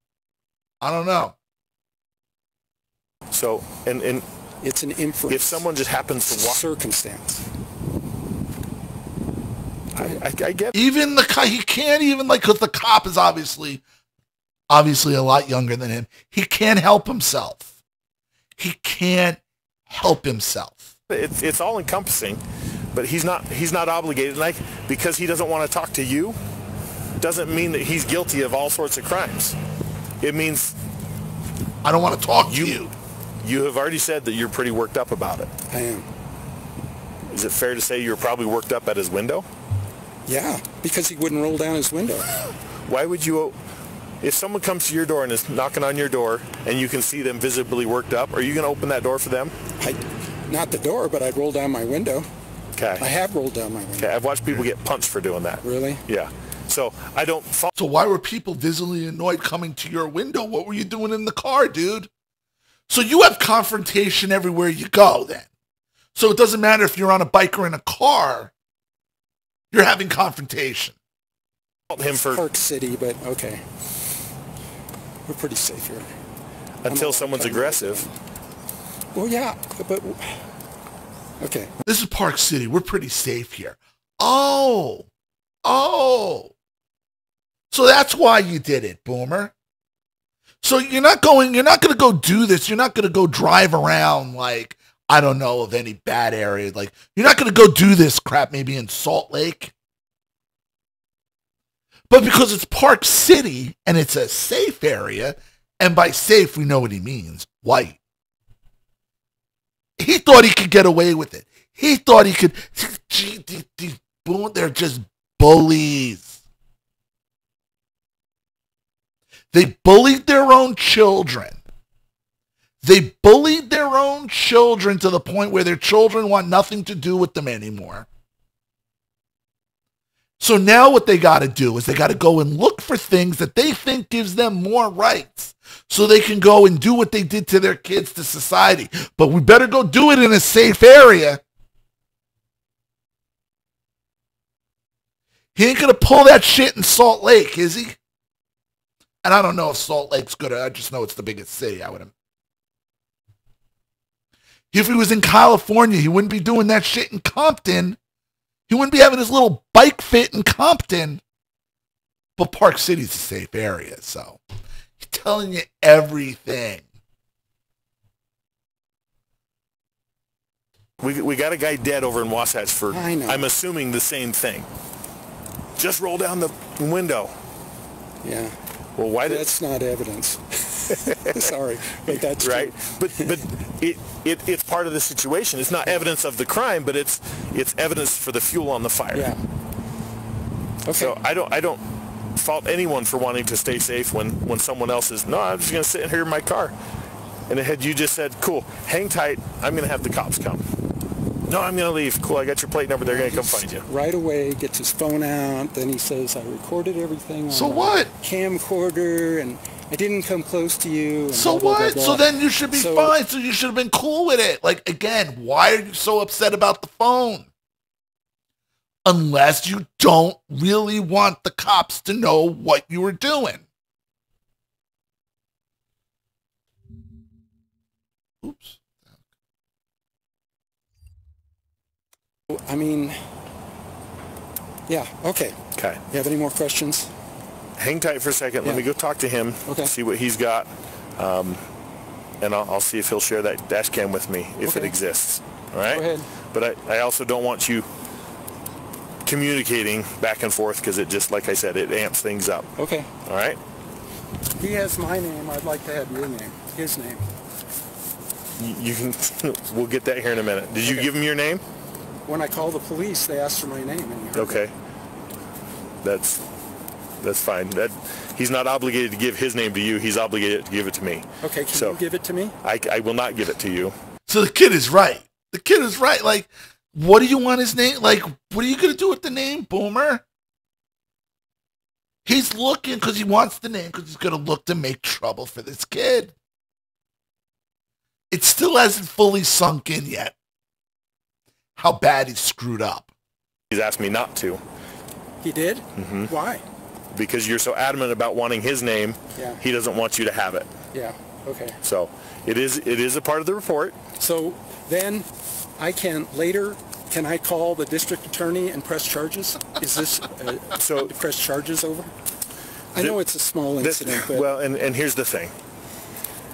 So, and it's an inference. If someone just happens to walk... Circumstance. I get... Even the guy, he can't even, like, because the cop is obviously a lot younger than him. He can't help himself. He can't help himself. It's all encompassing, but he's not obligated. Like, because he doesn't want to talk to you, doesn't mean that he's guilty of all sorts of crimes. It means I don't want to talk to you. You have already said that you're pretty worked up about it. I am. Is it fair to say you're probably worked up at his window? Yeah, because he wouldn't roll down his window. Why would you, if someone comes to your door and is knocking on your door and you can see them visibly worked up, are you going to open that door for them? Not the door, but I'd roll down my window. Okay. I have rolled down my window. Okay, I've watched people get punched for doing that. Really? Yeah. So I don't... So why were people visibly annoyed coming to your window? What were you doing in the car, dude? So you have confrontation everywhere you go then. So it doesn't matter if you're on a bike or in a car, you're having confrontation. Him for Park City, but okay. We're pretty safe here. Until someone's aggressive. Well, yeah, but... Okay. This is Park City. We're pretty safe here. Oh. So that's why you did it, Boomer. So you're not going to go do this. You're not going to go drive around like, I don't know, of any bad area. Like, you're not going to go do this crap maybe in Salt Lake. But because it's Park City and it's a safe area, and by safe, we know what he means, white. He thought he could get away with it. He thought he could, they're just bullies. They bullied their own children. They bullied their own children to the point where their children want nothing to do with them anymore. So now what they got to do is they got to go and look for things that they think gives them more rights. so they can go and do what they did to their kids to society. But we better go do it in a safe area. He ain't going to pull that shit in Salt Lake, is he? And I don't know if Salt Lake's good. I just know it's the biggest city. If he was in California, he wouldn't be doing that shit in Compton. He wouldn't be having his little bike fit in Compton. But Park City's a safe area, so he's telling you everything. We got a guy dead over in Wasatch for, I know. I'm assuming, the same thing. Just roll down the window. Yeah. Well, why did... That's not evidence. Sorry, but that's right. True. But it's part of the situation. It's not evidence of the crime, but it's evidence for the fuel on the fire. Yeah. Okay. So I don't fault anyone for wanting to stay safe when someone else is, no, I'm just going to sit here in my car. And had you just said, cool, hang tight, I'm going to have the cops come. No, I'm going to leave. Cool, I got your plate number. They're going to come find you. Right away, gets his phone out. Then he says, I recorded everything on So what? camcorder, and I didn't come close to you. And So blah, blah, what? blah, So blah. then you should be fine. So you should have been cool with it. Like, again, why are you so upset about the phone? Unless you don't really want the cops to know what you were doing. Oops. I mean, yeah, okay. Okay. You have any more questions? Hang tight for a second. Let me go talk to him, see what he's got, and I'll see if he'll share that dash cam with me if it exists. All right? Go ahead. But I also don't want you communicating back and forth because it just, like I said, it amps things up. Okay. All right? He has my name. I'd like to have your name, his name. You can. We'll get that here in a minute. Did you give him your name? When I call the police, they ask for my name. And Okay. That's fine. He's not obligated to give his name to you. He's obligated to give it to me. Okay, can you give it to me? I will not give it to you. So the kid is right. The kid is right. Like, what do you want his name? Like, what are you going to do with the name, Boomer? He's looking because he wants the name because he's going to look to make trouble for this kid. It still hasn't fully sunk in yet how bad he's screwed up. He's asked me not to. He did? Mm-hmm. Why? Because you're so adamant about wanting his name, he doesn't want you to have it. Yeah, okay. So it is a part of the report. So then I can I call the district attorney and press charges? Is this so press charges over? I know it's a small incident, but... Well, and here's the thing.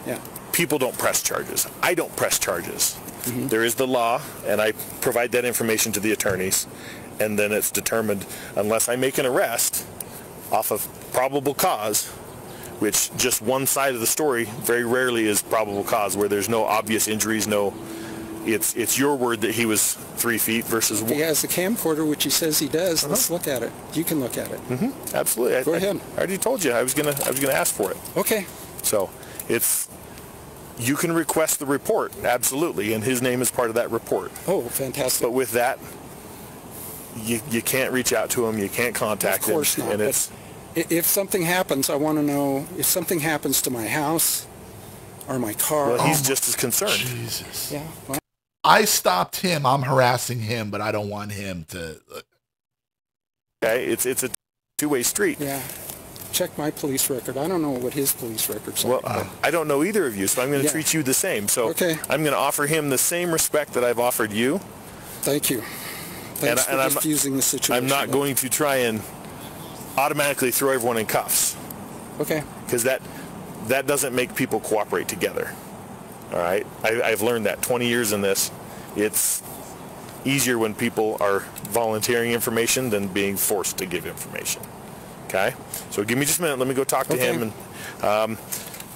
Yeah. People don't press charges. I don't press charges. Mm-hmm. There is the law, and I provide that information to the attorneys, and then it's determined, unless I make an arrest off of probable cause, which just one side of the story very rarely is probable cause, where there's no obvious injuries, it's your word that he was 3 feet versus... He has a camcorder, which he says he does. Let's look at it. You can look at it. Mm-hmm. Absolutely. Go ahead. I already told you I was gonna ask for it. Okay. So you can request the report, absolutely, and his name is part of that report. Oh, fantastic. But with that, you can't reach out to him, you can't contact him. Of course not. And if something happens, I want to know if something happens to my house or my car. Well, he's just as concerned. Jesus. Yeah. Well, I stopped him. I'm harassing him, but I don't want him to... Okay, it's a two-way street. Yeah. Check my police record. I don't know what his police record's like. Well, I don't know either of you, so I'm going to treat you the same. So I'm going to offer him the same respect that I've offered you. Thank you. Thanks for diffusing the situation. I'm not going to try and automatically throw everyone in cuffs. Okay. Because that doesn't make people cooperate together. All right? I've learned that 20 years in this. It's easier when people are volunteering information than being forced to give information. Okay? So give me just a minute. Let me go talk to him. And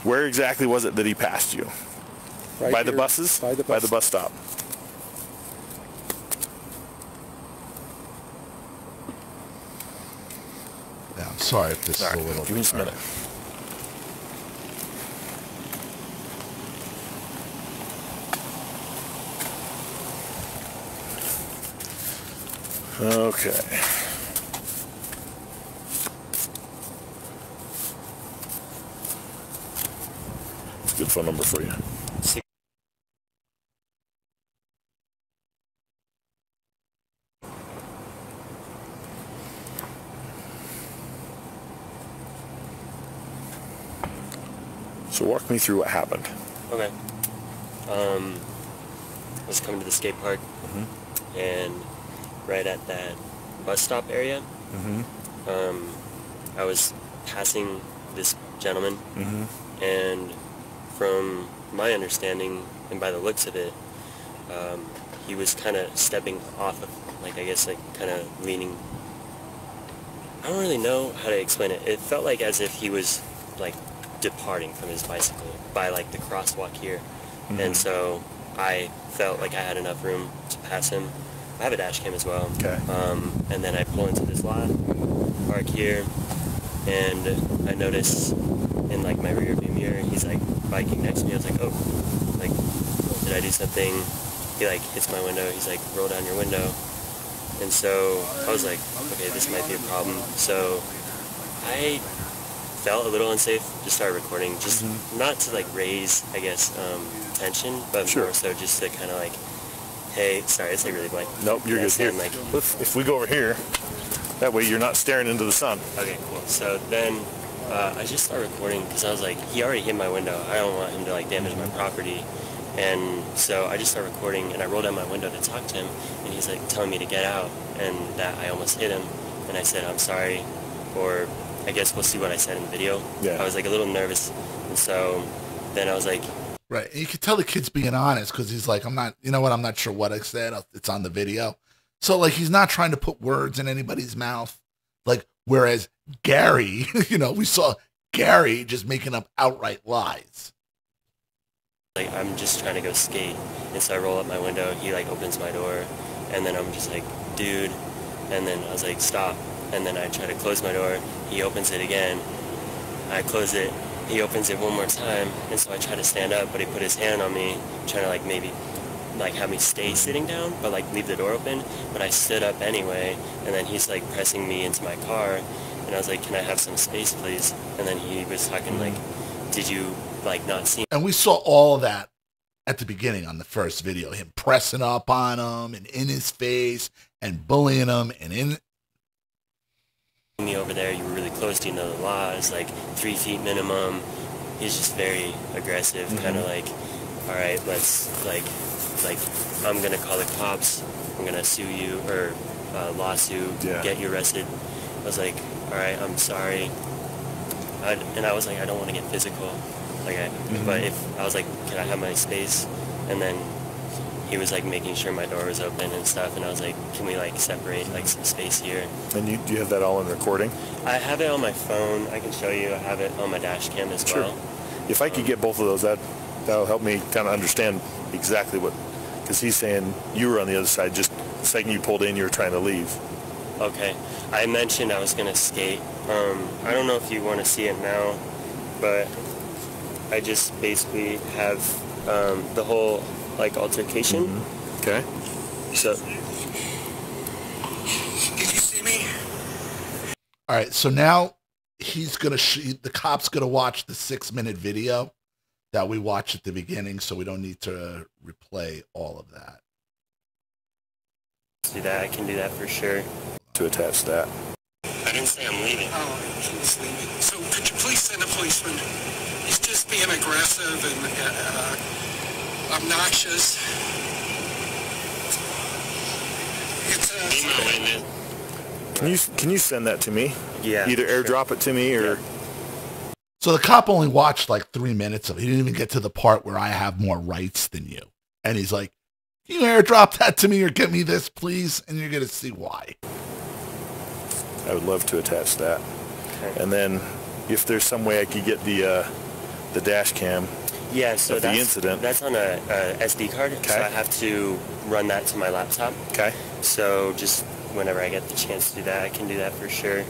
where exactly was it that he passed you? Right by here, the buses? By the bus stop. Yeah, I'm sorry if this is a little... Give me just a minute. Okay. good phone number for you. So walk me through what happened. Okay. I was coming to the skate park, and right at that bus stop area, I was passing this gentleman, and from my understanding, and by the looks of it, he was kind of stepping off of, like, I guess, like, kind of leaning. I don't really know how to explain it. It felt like as if he was, like, departing from his bicycle by, like, the crosswalk here. And so I felt like I had enough room to pass him. I have a dash cam as well. Okay. And then I pull into this lot, park here, and I notice in, like, my rear view mirror, he's, like, biking next to me. I was like, oh, like, did I do something? He, like, hits my window. He's like, roll down your window. And so I was like, okay, this might be a problem. So I felt a little unsafe, just started recording, just not to, like, raise, I guess, tension, but more so just to kind of, like, hey, sorry, it's, like, really blank. Nope, you're good. Here, like, if we go over here, that way you're not staring into the sun. Okay, cool. So then I just started recording because I was like, he already hit my window. I don't want him to, like, damage my property. And so I just started recording, and I rolled down my window to talk to him, and he's, like, telling me to get out, and that I almost hit him. And I said, I'm sorry, or I guess we'll see what I said in the video. Yeah. I was, like, a little nervous, and so then I was like... Right, and you could tell the kid's being honest, because he's like, I'm not sure what I said, it's on the video. So, like, he's not trying to put words in anybody's mouth. Like, whereas Gary, we saw Gary just making up outright lies. Like, I'm just trying to go skate, and so I roll up my window, he, like, opens my door, and then I'm just like, dude, and then I was like, stop, and then I try to close my door, he opens it again, I close it, he opens it one more time, and so I try to stand up, but he put his hand on me, trying to, like, maybe, like, have me stay sitting down, but, like, leave the door open, but I stood up anyway, and then he's, like, pressing me into my car, and I was like, can I have some space, please? And then he was talking, like, did you, like, not see? And we saw all of that at the beginning on the first video, him pressing up on him and in his face and bullying him and in me over there, you were really close to the law. It's like 3 feet minimum. He's just very aggressive, kind of like, all right, let's, like, I'm gonna call the cops, I'm gonna sue you, or lawsuit, get you arrested. I was like, all right, I'm sorry. And I was like, I don't want to get physical. Like, but if I was like, can I have my space? And then he was, like, making sure my door was open and stuff, and I was like, can we, like, separate, like, some space here? And do you have that all in recording? I have it on my phone. I can show you. I have it on my dash cam as well. If I could get both of those, that'll help me kind of understand exactly what, because he's saying you were on the other side, just the second you pulled in, you were trying to leave. Okay. I mentioned I was going to skate. I don't know if you want to see it now, but I just basically have the whole, like, altercation. Okay. So. Did you see me? All right, so now he's going to the cop's going to watch the 6-minute video that we watched at the beginning, so we don't need to replay all of that. Do that. I can do that for sure. To attach that. I didn't say I'm leaving. Oh, he's leaving. So could you please send a policeman? He's just being aggressive and obnoxious. Can you send that to me? Yeah. Either airdrop it to me or... So the cop only watched like 3 minutes of it. He didn't even get to the part where I have more rights than you. And he's like, can you airdrop that to me or get me this, please? And you're going to see why. I would love to attach that. Okay. And then if there's some way I could get the dash cam of the incident. That's on a SD card, so I have to run that to my laptop. Okay. So just whenever I get the chance to do that, I can do that for sure.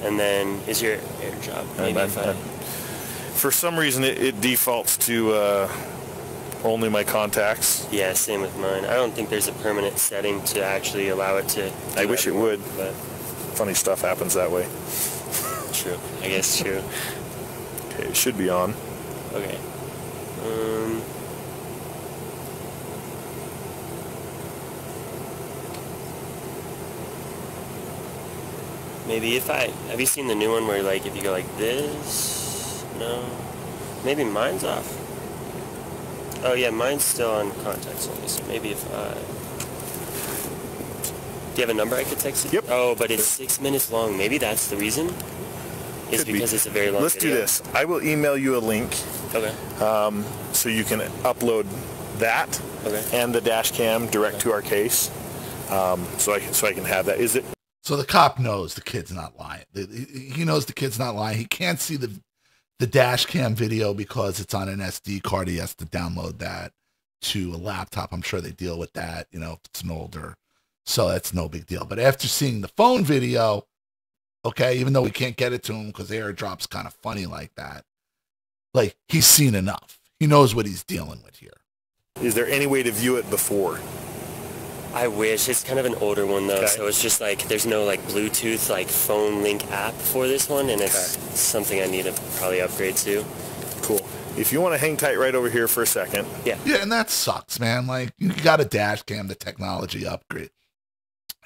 And then, is your airdrop maybe for some reason it defaults to only my contacts. Yeah, same with mine. I don't think there's a permanent setting to actually allow it to. I wish it would, but funny stuff happens that way. True. I guess true. Okay, it should be on. Okay. Maybe have you seen the new one where like if you go like this? No. Maybe mine's off. Oh yeah, mine's still on contacts only, so maybe if do you have a number I could text you? Yep. Oh, but it's 6 minutes long. Maybe that's the reason? It's because it's a very long video. Do this. I will email you a link. Okay. So you can upload that and the dash cam direct to our case. So I can have that. Is it? So the cop knows the kid's not lying. He knows the kid's not lying. He can't see the dash cam video because it's on an SD card. He has to download that to a laptop. I'm sure they deal with that, you know, if it's an older. So that's no big deal. But after seeing the phone video, okay, even though we can't get it to him because airdrop's kind of funny like that, like he's seen enough. He knows what he's dealing with here. Is there any way to view it before? I wish. It's kind of an older one though, so it's just like there's no like Bluetooth like phone link app for this one, and it's something I need to probably upgrade to. Cool. If you want to hang tight right over here for a second. Yeah. Yeah, and that sucks, man. Like you got a dash cam, the technology upgrade,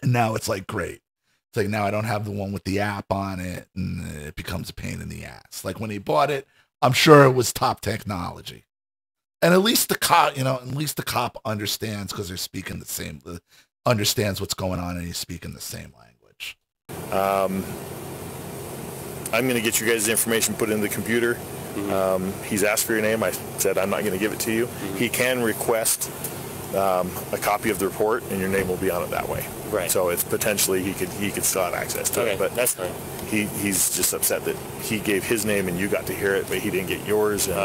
and now it's like great. It's like now I don't have the one with the app on it, and it becomes a pain in the ass. Like when he bought it, I'm sure it was top technology. And at least the cop, you know, at least the cop understands because they're speaking the same, understands what's going on and he's speaking the same language. I'm going to get you guys' information put in the computer. He's asked for your name. I said I'm not going to give it to you. He can request a copy of the report and your name will be on it that way. Right. So it's potentially he could still have access to it. But that's fine. He's just upset that he gave his name and you got to hear it, but he didn't get yours. And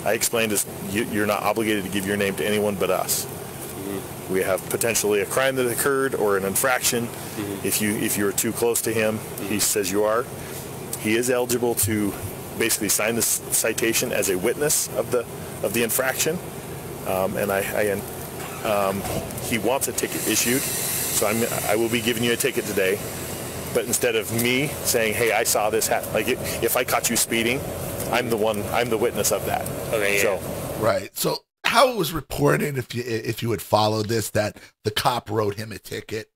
I explained this, you're not obligated to give your name to anyone but us. We have potentially a crime that occurred or an infraction. If you're too close to him, he says you are. He is eligible to basically sign this citation as a witness of the infraction. He wants a ticket issued, so I will be giving you a ticket today. But instead of me saying, "Hey, I saw this happen," like if I caught you speeding, I'm the witness of that. Okay. So, right. So how it was reported, if you had followed this, that the cop wrote him a ticket,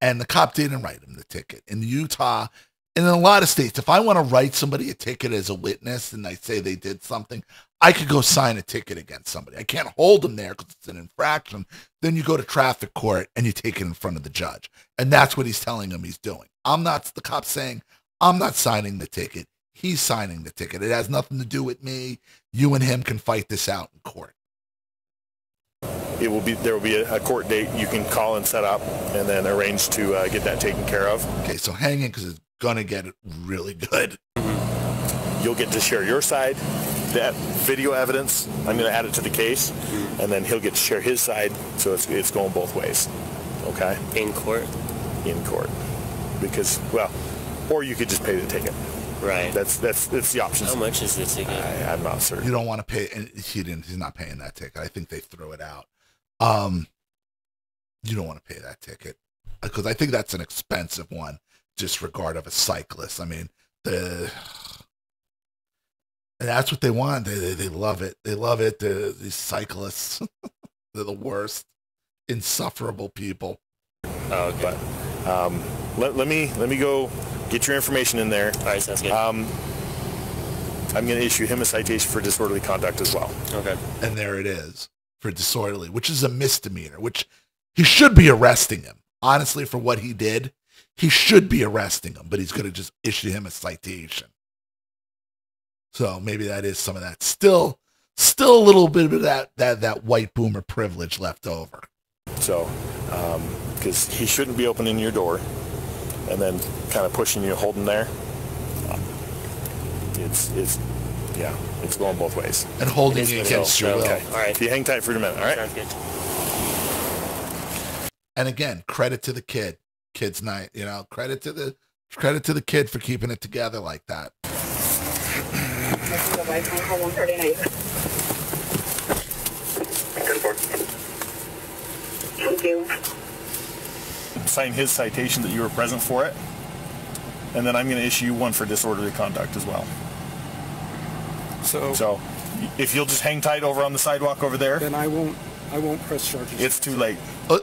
and the cop didn't write him the ticket in Utah. And in a lot of states, if I want to write somebody a ticket as a witness and I say they did something, I could go sign a ticket against somebody. I can't hold them there because it's an infraction. Then you go to traffic court and you take it in front of the judge. And that's what he's telling him he's doing. The cop's saying, I'm not signing the ticket. He's signing the ticket. It has nothing to do with me. You and him can fight this out in court. there will be a court date you can call and set up and then arrange to get that taken care of. Okay, so hang in because it's going to get really good. You'll get to share your side. That video evidence, I'm going to add it to the case, and then he'll get to share his side, so it's going both ways. Okay? In court? In court. Because, well, or you could just pay the ticket. Right. That's the option. How much is the ticket? I'm not certain. You don't want to pay, and he's not paying that ticket. I think they threw it out. You don't want to pay that ticket because I think that's an expensive one. Disregard of a cyclist. I mean, and that's what they want. They love it. They love it. These cyclists, they're the worst, insufferable people. Oh, okay. But let me go get your information in there. All right, sounds good. I'm going to issue him a citation for disorderly conduct as well. Okay. And there it is for disorderly, which is a misdemeanor, which he should be arresting him. Honestly, for what he did, he should be arresting him, but he's going to just issue him a citation. So maybe that is some of that. Still a little bit of that white boomer privilege left over. So, because he shouldn't be opening your door and then kind of pushing you, holding there. It's going both ways. And holding you against your will. Okay. All right. So you hang tight for a minute. All right. Sounds good. And again, credit to the kid. Kid's night, credit to the kid for keeping it together like that. Thank you. Sign his citation that you were present for it, and then I'm going to issue you one for disorderly conduct as well. So if you'll just hang tight over on the sidewalk over there, then I won't press charges. it's too late.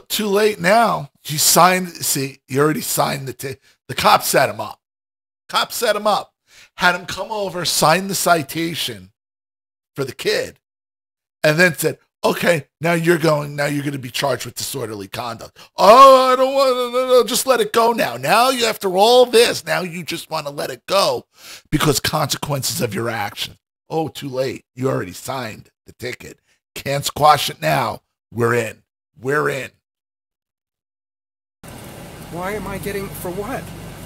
Too late now. You signed. See, you already signed the cop set him up. Cop set him up. Had him come over, sign the citation for the kid, and then said, "Okay, now you're going to be charged with disorderly conduct." Oh, I don't want to. No, just let it go now. Now you, after all this, now you just want to let it go because consequences of your action. Oh, too late. You already signed the ticket. Can't squash it now. We're in. We're in. Why am I getting, for what?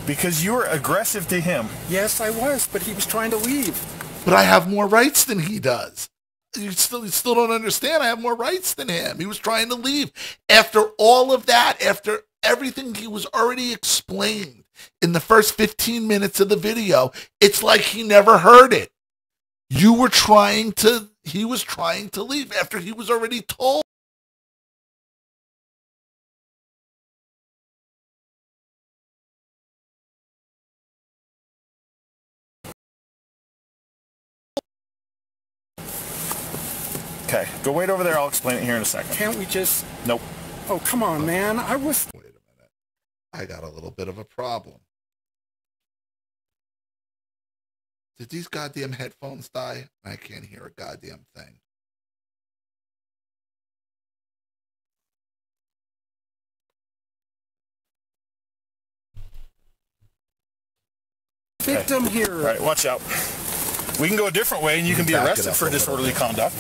Because you were aggressive to him. Yes, I was, but he was trying to leave. But I have more rights than he does. You still don't understand. I have more rights than him. He was trying to leave. After all of that, after everything he was already explained in the first 15 minutes of the video, it's like he never heard it. He was trying to leave after he was already told. Okay, go wait over there. I'll explain it here in a second. Can't we just... Nope. Oh, come on, man. Wait a minute. I got a little bit of a problem. Did these goddamn headphones die? I can't hear a goddamn thing. Victim here. All right, watch out. We can go a different way, and you can be arrested for disorderly conduct.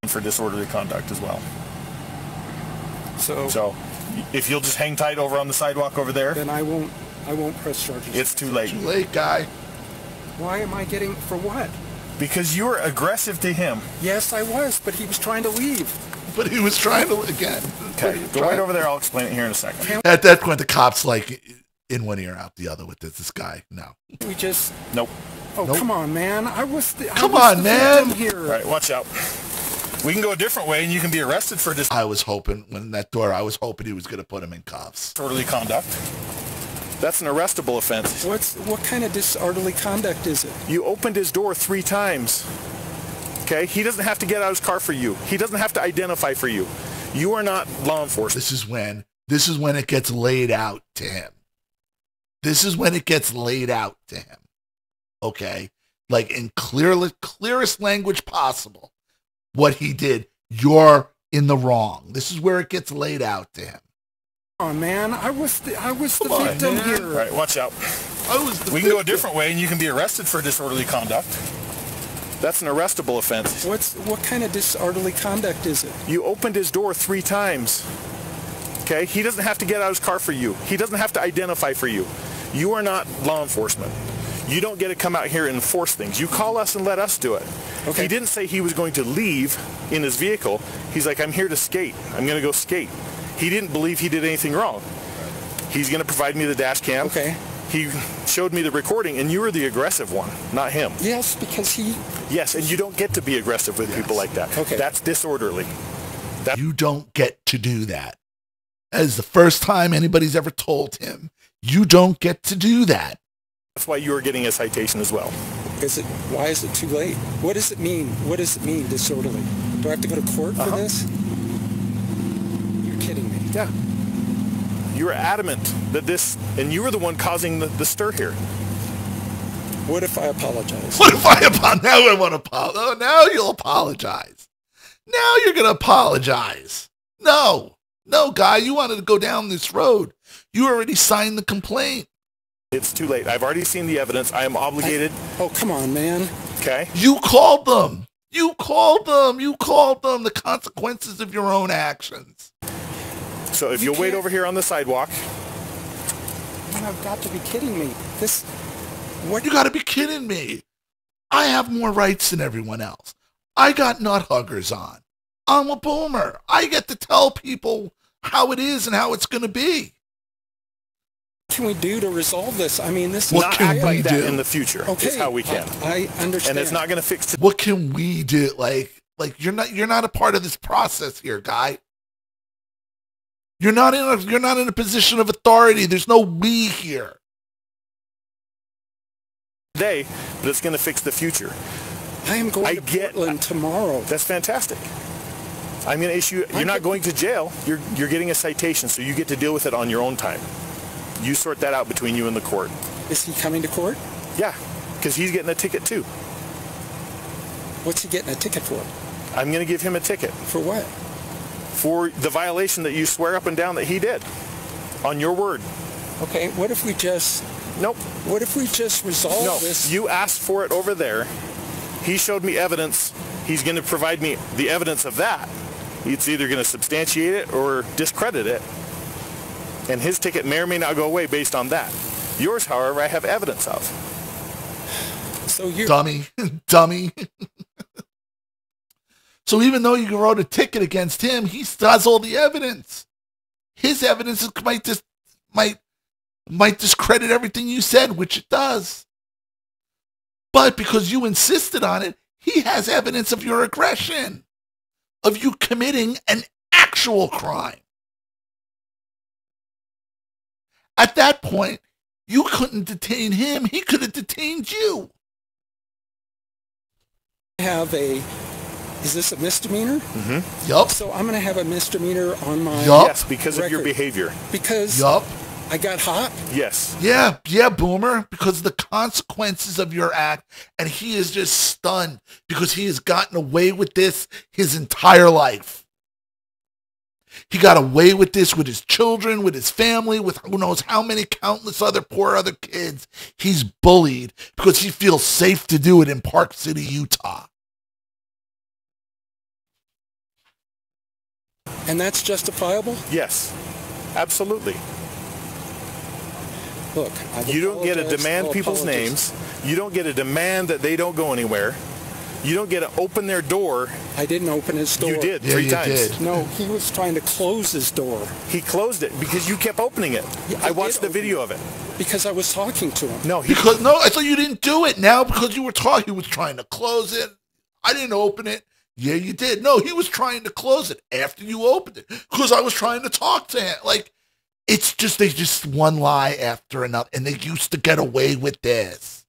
For disorderly conduct as well. So, if you'll just hang tight over on the sidewalk over there, then I won't press charges. it's too late. Too late, guy. Why am I getting, for what? Because you were aggressive to him. Yes, I was, but he was trying to leave. But he was trying to, again. Okay, go right over there. I'll explain it here in a second. At that point, the cop's like in one ear, out the other with this guy. No. We just... Nope. Oh, Nope. Come on, man. I was the man. victim here. All right, watch out. We can go a different way, and you can be arrested for I was hoping, when that door, I was hoping he was going to put him in cuffs. disorderly conduct. That's an arrestable offense. What kind of disorderly conduct is it? You opened his door 3 times. Okay? He doesn't have to get out of his car for you. He doesn't have to identify for you. You are not law enforcement. This is when it gets laid out to him. This is when it gets laid out to him. Okay? Like in clearest language possible. What he did, you're in the wrong. This is where it gets laid out to him. Come on, man. I was the victim here. All right, watch out. We can go a different way, and you can be arrested for disorderly conduct. That's an arrestable offense. What kind of disorderly conduct is it? You opened his door 3 times. Okay? He doesn't have to get out of his car for you. He doesn't have to identify for you. You are not law enforcement. You don't get to come out here and enforce things. You call us and let us do it. Okay. He didn't say he was going to leave in his vehicle. He's like, I'm here to skate. I'm going to go skate. He didn't believe he did anything wrong. He's going to provide me the dash cam. Okay. He showed me the recording, and you were the aggressive one, not him. Yes, because he... Yes, and you don't get to be aggressive with people like that. Okay. That's disorderly. You don't get to do that. That is the first time anybody's ever told him. You don't get to do that. That's why you are getting a citation as well. Why is it too late? What does it mean? What does it mean, disorderly? Do I have to go to court for this? You're kidding me. Yeah. You were adamant that this, and you were the one causing the stir here. What if I apologize? What if now I want to apologize? Oh, now you'll apologize. Now you're going to apologize. No, guy, you wanted to go down this road. You already signed the complaint. It's too late. I've already seen the evidence. I am obligated. Oh, come on, man. Okay. You called them. You called them. The consequences of your own actions. So if you'll wait over here on the sidewalk. Man, I've got to be kidding me. You got to be kidding me. I have more rights than everyone else. I got nut huggers on. I'm a boomer. I get to tell people how it is and how it's going to be. What can we do to resolve this? I mean, this is what can we do in the future? Okay, is how we can. I understand. And it's not going to fix. What can we do? Like you're not a part of this process here, guy. You're not in a position of authority. There's no we here. Today, but it's going to fix the future. I am going to Portland tomorrow. That's fantastic. I'm going to issue, you're not going to jail. You're getting a citation, so you get to deal with it on your own time. You sort that out between you and the court. Is he coming to court? Yeah, because he's getting a ticket too. What's he getting a ticket for? I'm going to give him a ticket. For what? For the violation that you swear up and down that he did. On your word. Okay, what if we just... Nope. What if we just resolve this? You asked for it over there. He showed me evidence. He's going to provide me the evidence of that. It's either going to substantiate it or discredit it. And his ticket may or may not go away based on that. Yours, however, I have evidence of. So you dummy. Dummy. So even though you wrote a ticket against him, he still has all the evidence. His evidence might discredit everything you said, which it does. But because you insisted on it, he has evidence of your aggression, of you committing an actual crime. At that point, you couldn't detain him. He could have detained you. Is this a misdemeanor? Mm-hmm. Yup. So I'm going to have a misdemeanor on my Yes, because record. of your behavior. Because Yup. I got hot? Yes. Yeah, Boomer, because of the consequences of your act, and he is just stunned because he has gotten away with this his entire life. He got away with this with his children, with his family, with who knows how many countless poor other kids. He's bullied because he feels safe to do it in Park City, Utah. And that's justifiable? Yes, absolutely. Look, you don't get to demand people's names. You don't get to demand that they don't go anywhere. You don't get to open their door. I didn't open his door. You did, three times. Did. No, he was trying to close his door. He closed it because you kept opening it. Yeah, I watched the video of it. Because I was talking to him. No, I thought you didn't do it. Now because you were talking, he was trying to close it. I didn't open it. Yeah, you did. No, he was trying to close it after you opened it because I was trying to talk to him. Like, it's just, they just one lie after another, and they used to get away with this.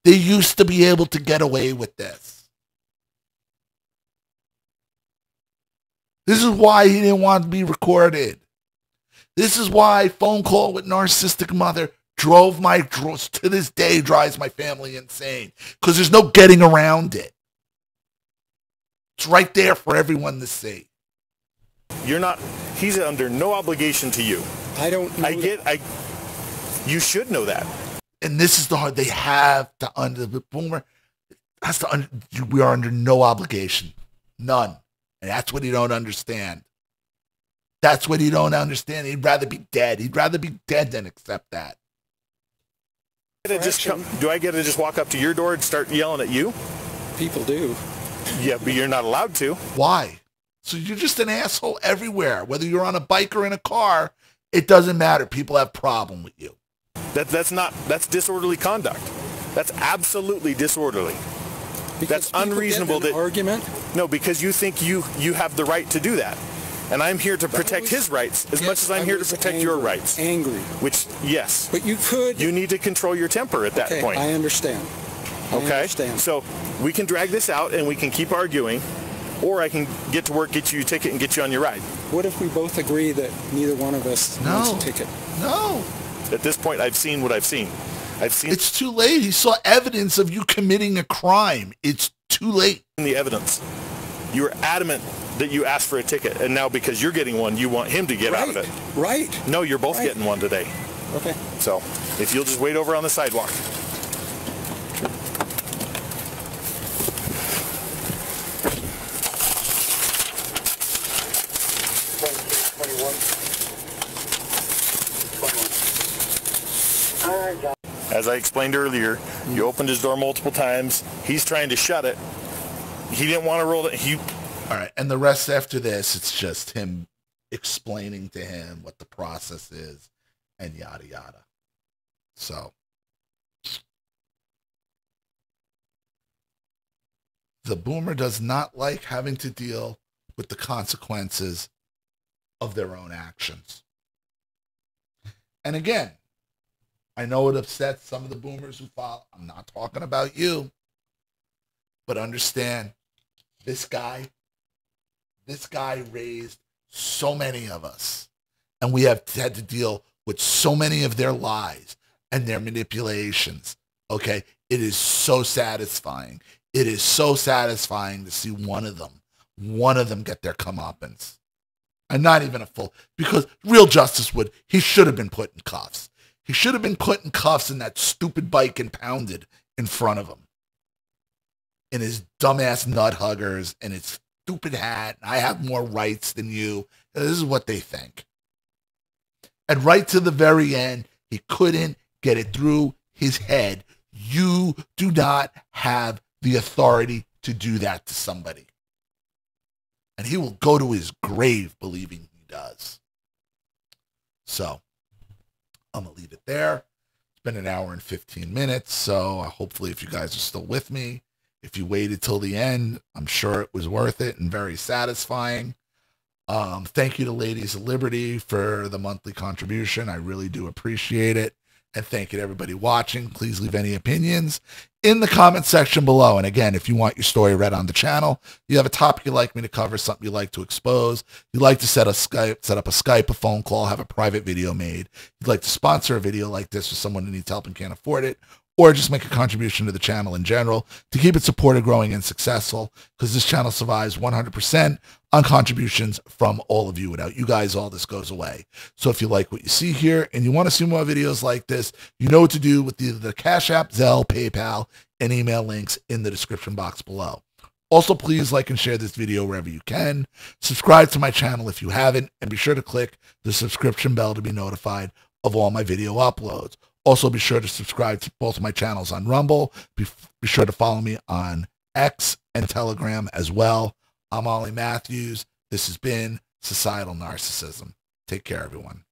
They used to be able to get away with this. This is why he didn't want to be recorded. This is why phone call with narcissistic mother to this day drives my family insane, because there's no getting around it. It's right there for everyone to see. He's under no obligation to you. I don't know. You should know that. And this is they have to Boomer we are under no obligation. None. And that's what he don't understand. That's what he don't understand. He'd rather be dead. He'd rather be dead than accept that. Do I get to just walk up to your door and start yelling at you? People do. Yeah, but you're not allowed to. Why? So you're just an asshole everywhere. Whether you're on a bike or in a car, it doesn't matter. People have problem with you. That's disorderly conduct. That's absolutely disorderly. Because that's unreasonable. Argument? No, because you think you have the right to do that. And I'm here to protect his rights as much as I'm here to protect your rights. Angry. Which, yes. But you could. You need to control your temper at that point. I understand. I understand. So we can drag this out and we can keep arguing, or I can get to work, get you a ticket, and get you on your ride. What if we both agree that neither one of us wants a ticket? No. At this point, I've seen what I've seen. It's too late. He saw evidence of you committing a crime. It's too late. The evidence. You were adamant that you asked for a ticket, and now because you're getting one, you want him to get out of it. Right. No, you're both getting one today. Okay. So, if you'll just wait over on the sidewalk. As I explained earlier, you opened his door multiple times. He's trying to shut it. He didn't want to roll it. All right, and the rest after this, it's just him explaining to him what the process is and yada, yada. So, the boomer does not like having to deal with the consequences of their own actions. And again, I know it upsets some of the boomers who follow. I'm not talking about you. But understand, this guy raised so many of us, and we have had to deal with so many of their lies and their manipulations. Okay, it is so satisfying. It is so satisfying to see one of them get their comeuppance. And not even a full, because real justice he should have been put in cuffs. He should have been put in cuffs and that stupid bike impounded in front of him. In his dumbass nut huggers and his stupid hat. I have more rights than you. This is what they think. And right to the very end, he couldn't get it through his head. You do not have the authority to do that to somebody. And he will go to his grave believing he does. So, I'm going to leave it there. It's been an hour and 15 minutes, so hopefully if you guys are still with me, if you waited till the end, I'm sure it was worth it and very satisfying. Thank you to Ladies of Liberty for the monthly contribution. I really do appreciate it. And thank you to everybody watching. Please leave any opinions in the comment section below. And again, if you want your story read on the channel, you have a topic you'd like me to cover, something you'd like to expose, you'd like to set up a Skype, a phone call, have a private video made, you'd like to sponsor a video like this for someone who needs help and can't afford it, or just make a contribution to the channel in general to keep it supported, growing, and successful, because this channel survives 100% on contributions from all of you. Without you guys, all this goes away. So if you like what you see here and you want to see more videos like this, you know what to do with either the Cash App, Zelle, PayPal, and email links in the description box below. Also, please like and share this video wherever you can. Subscribe to my channel if you haven't, and be sure to click the subscription bell to be notified of all my video uploads. Also, be sure to subscribe to both of my channels on Rumble. Be sure to follow me on X and Telegram as well. I'm Ollie Matthews. This has been Societal Narcissism. Take care, everyone.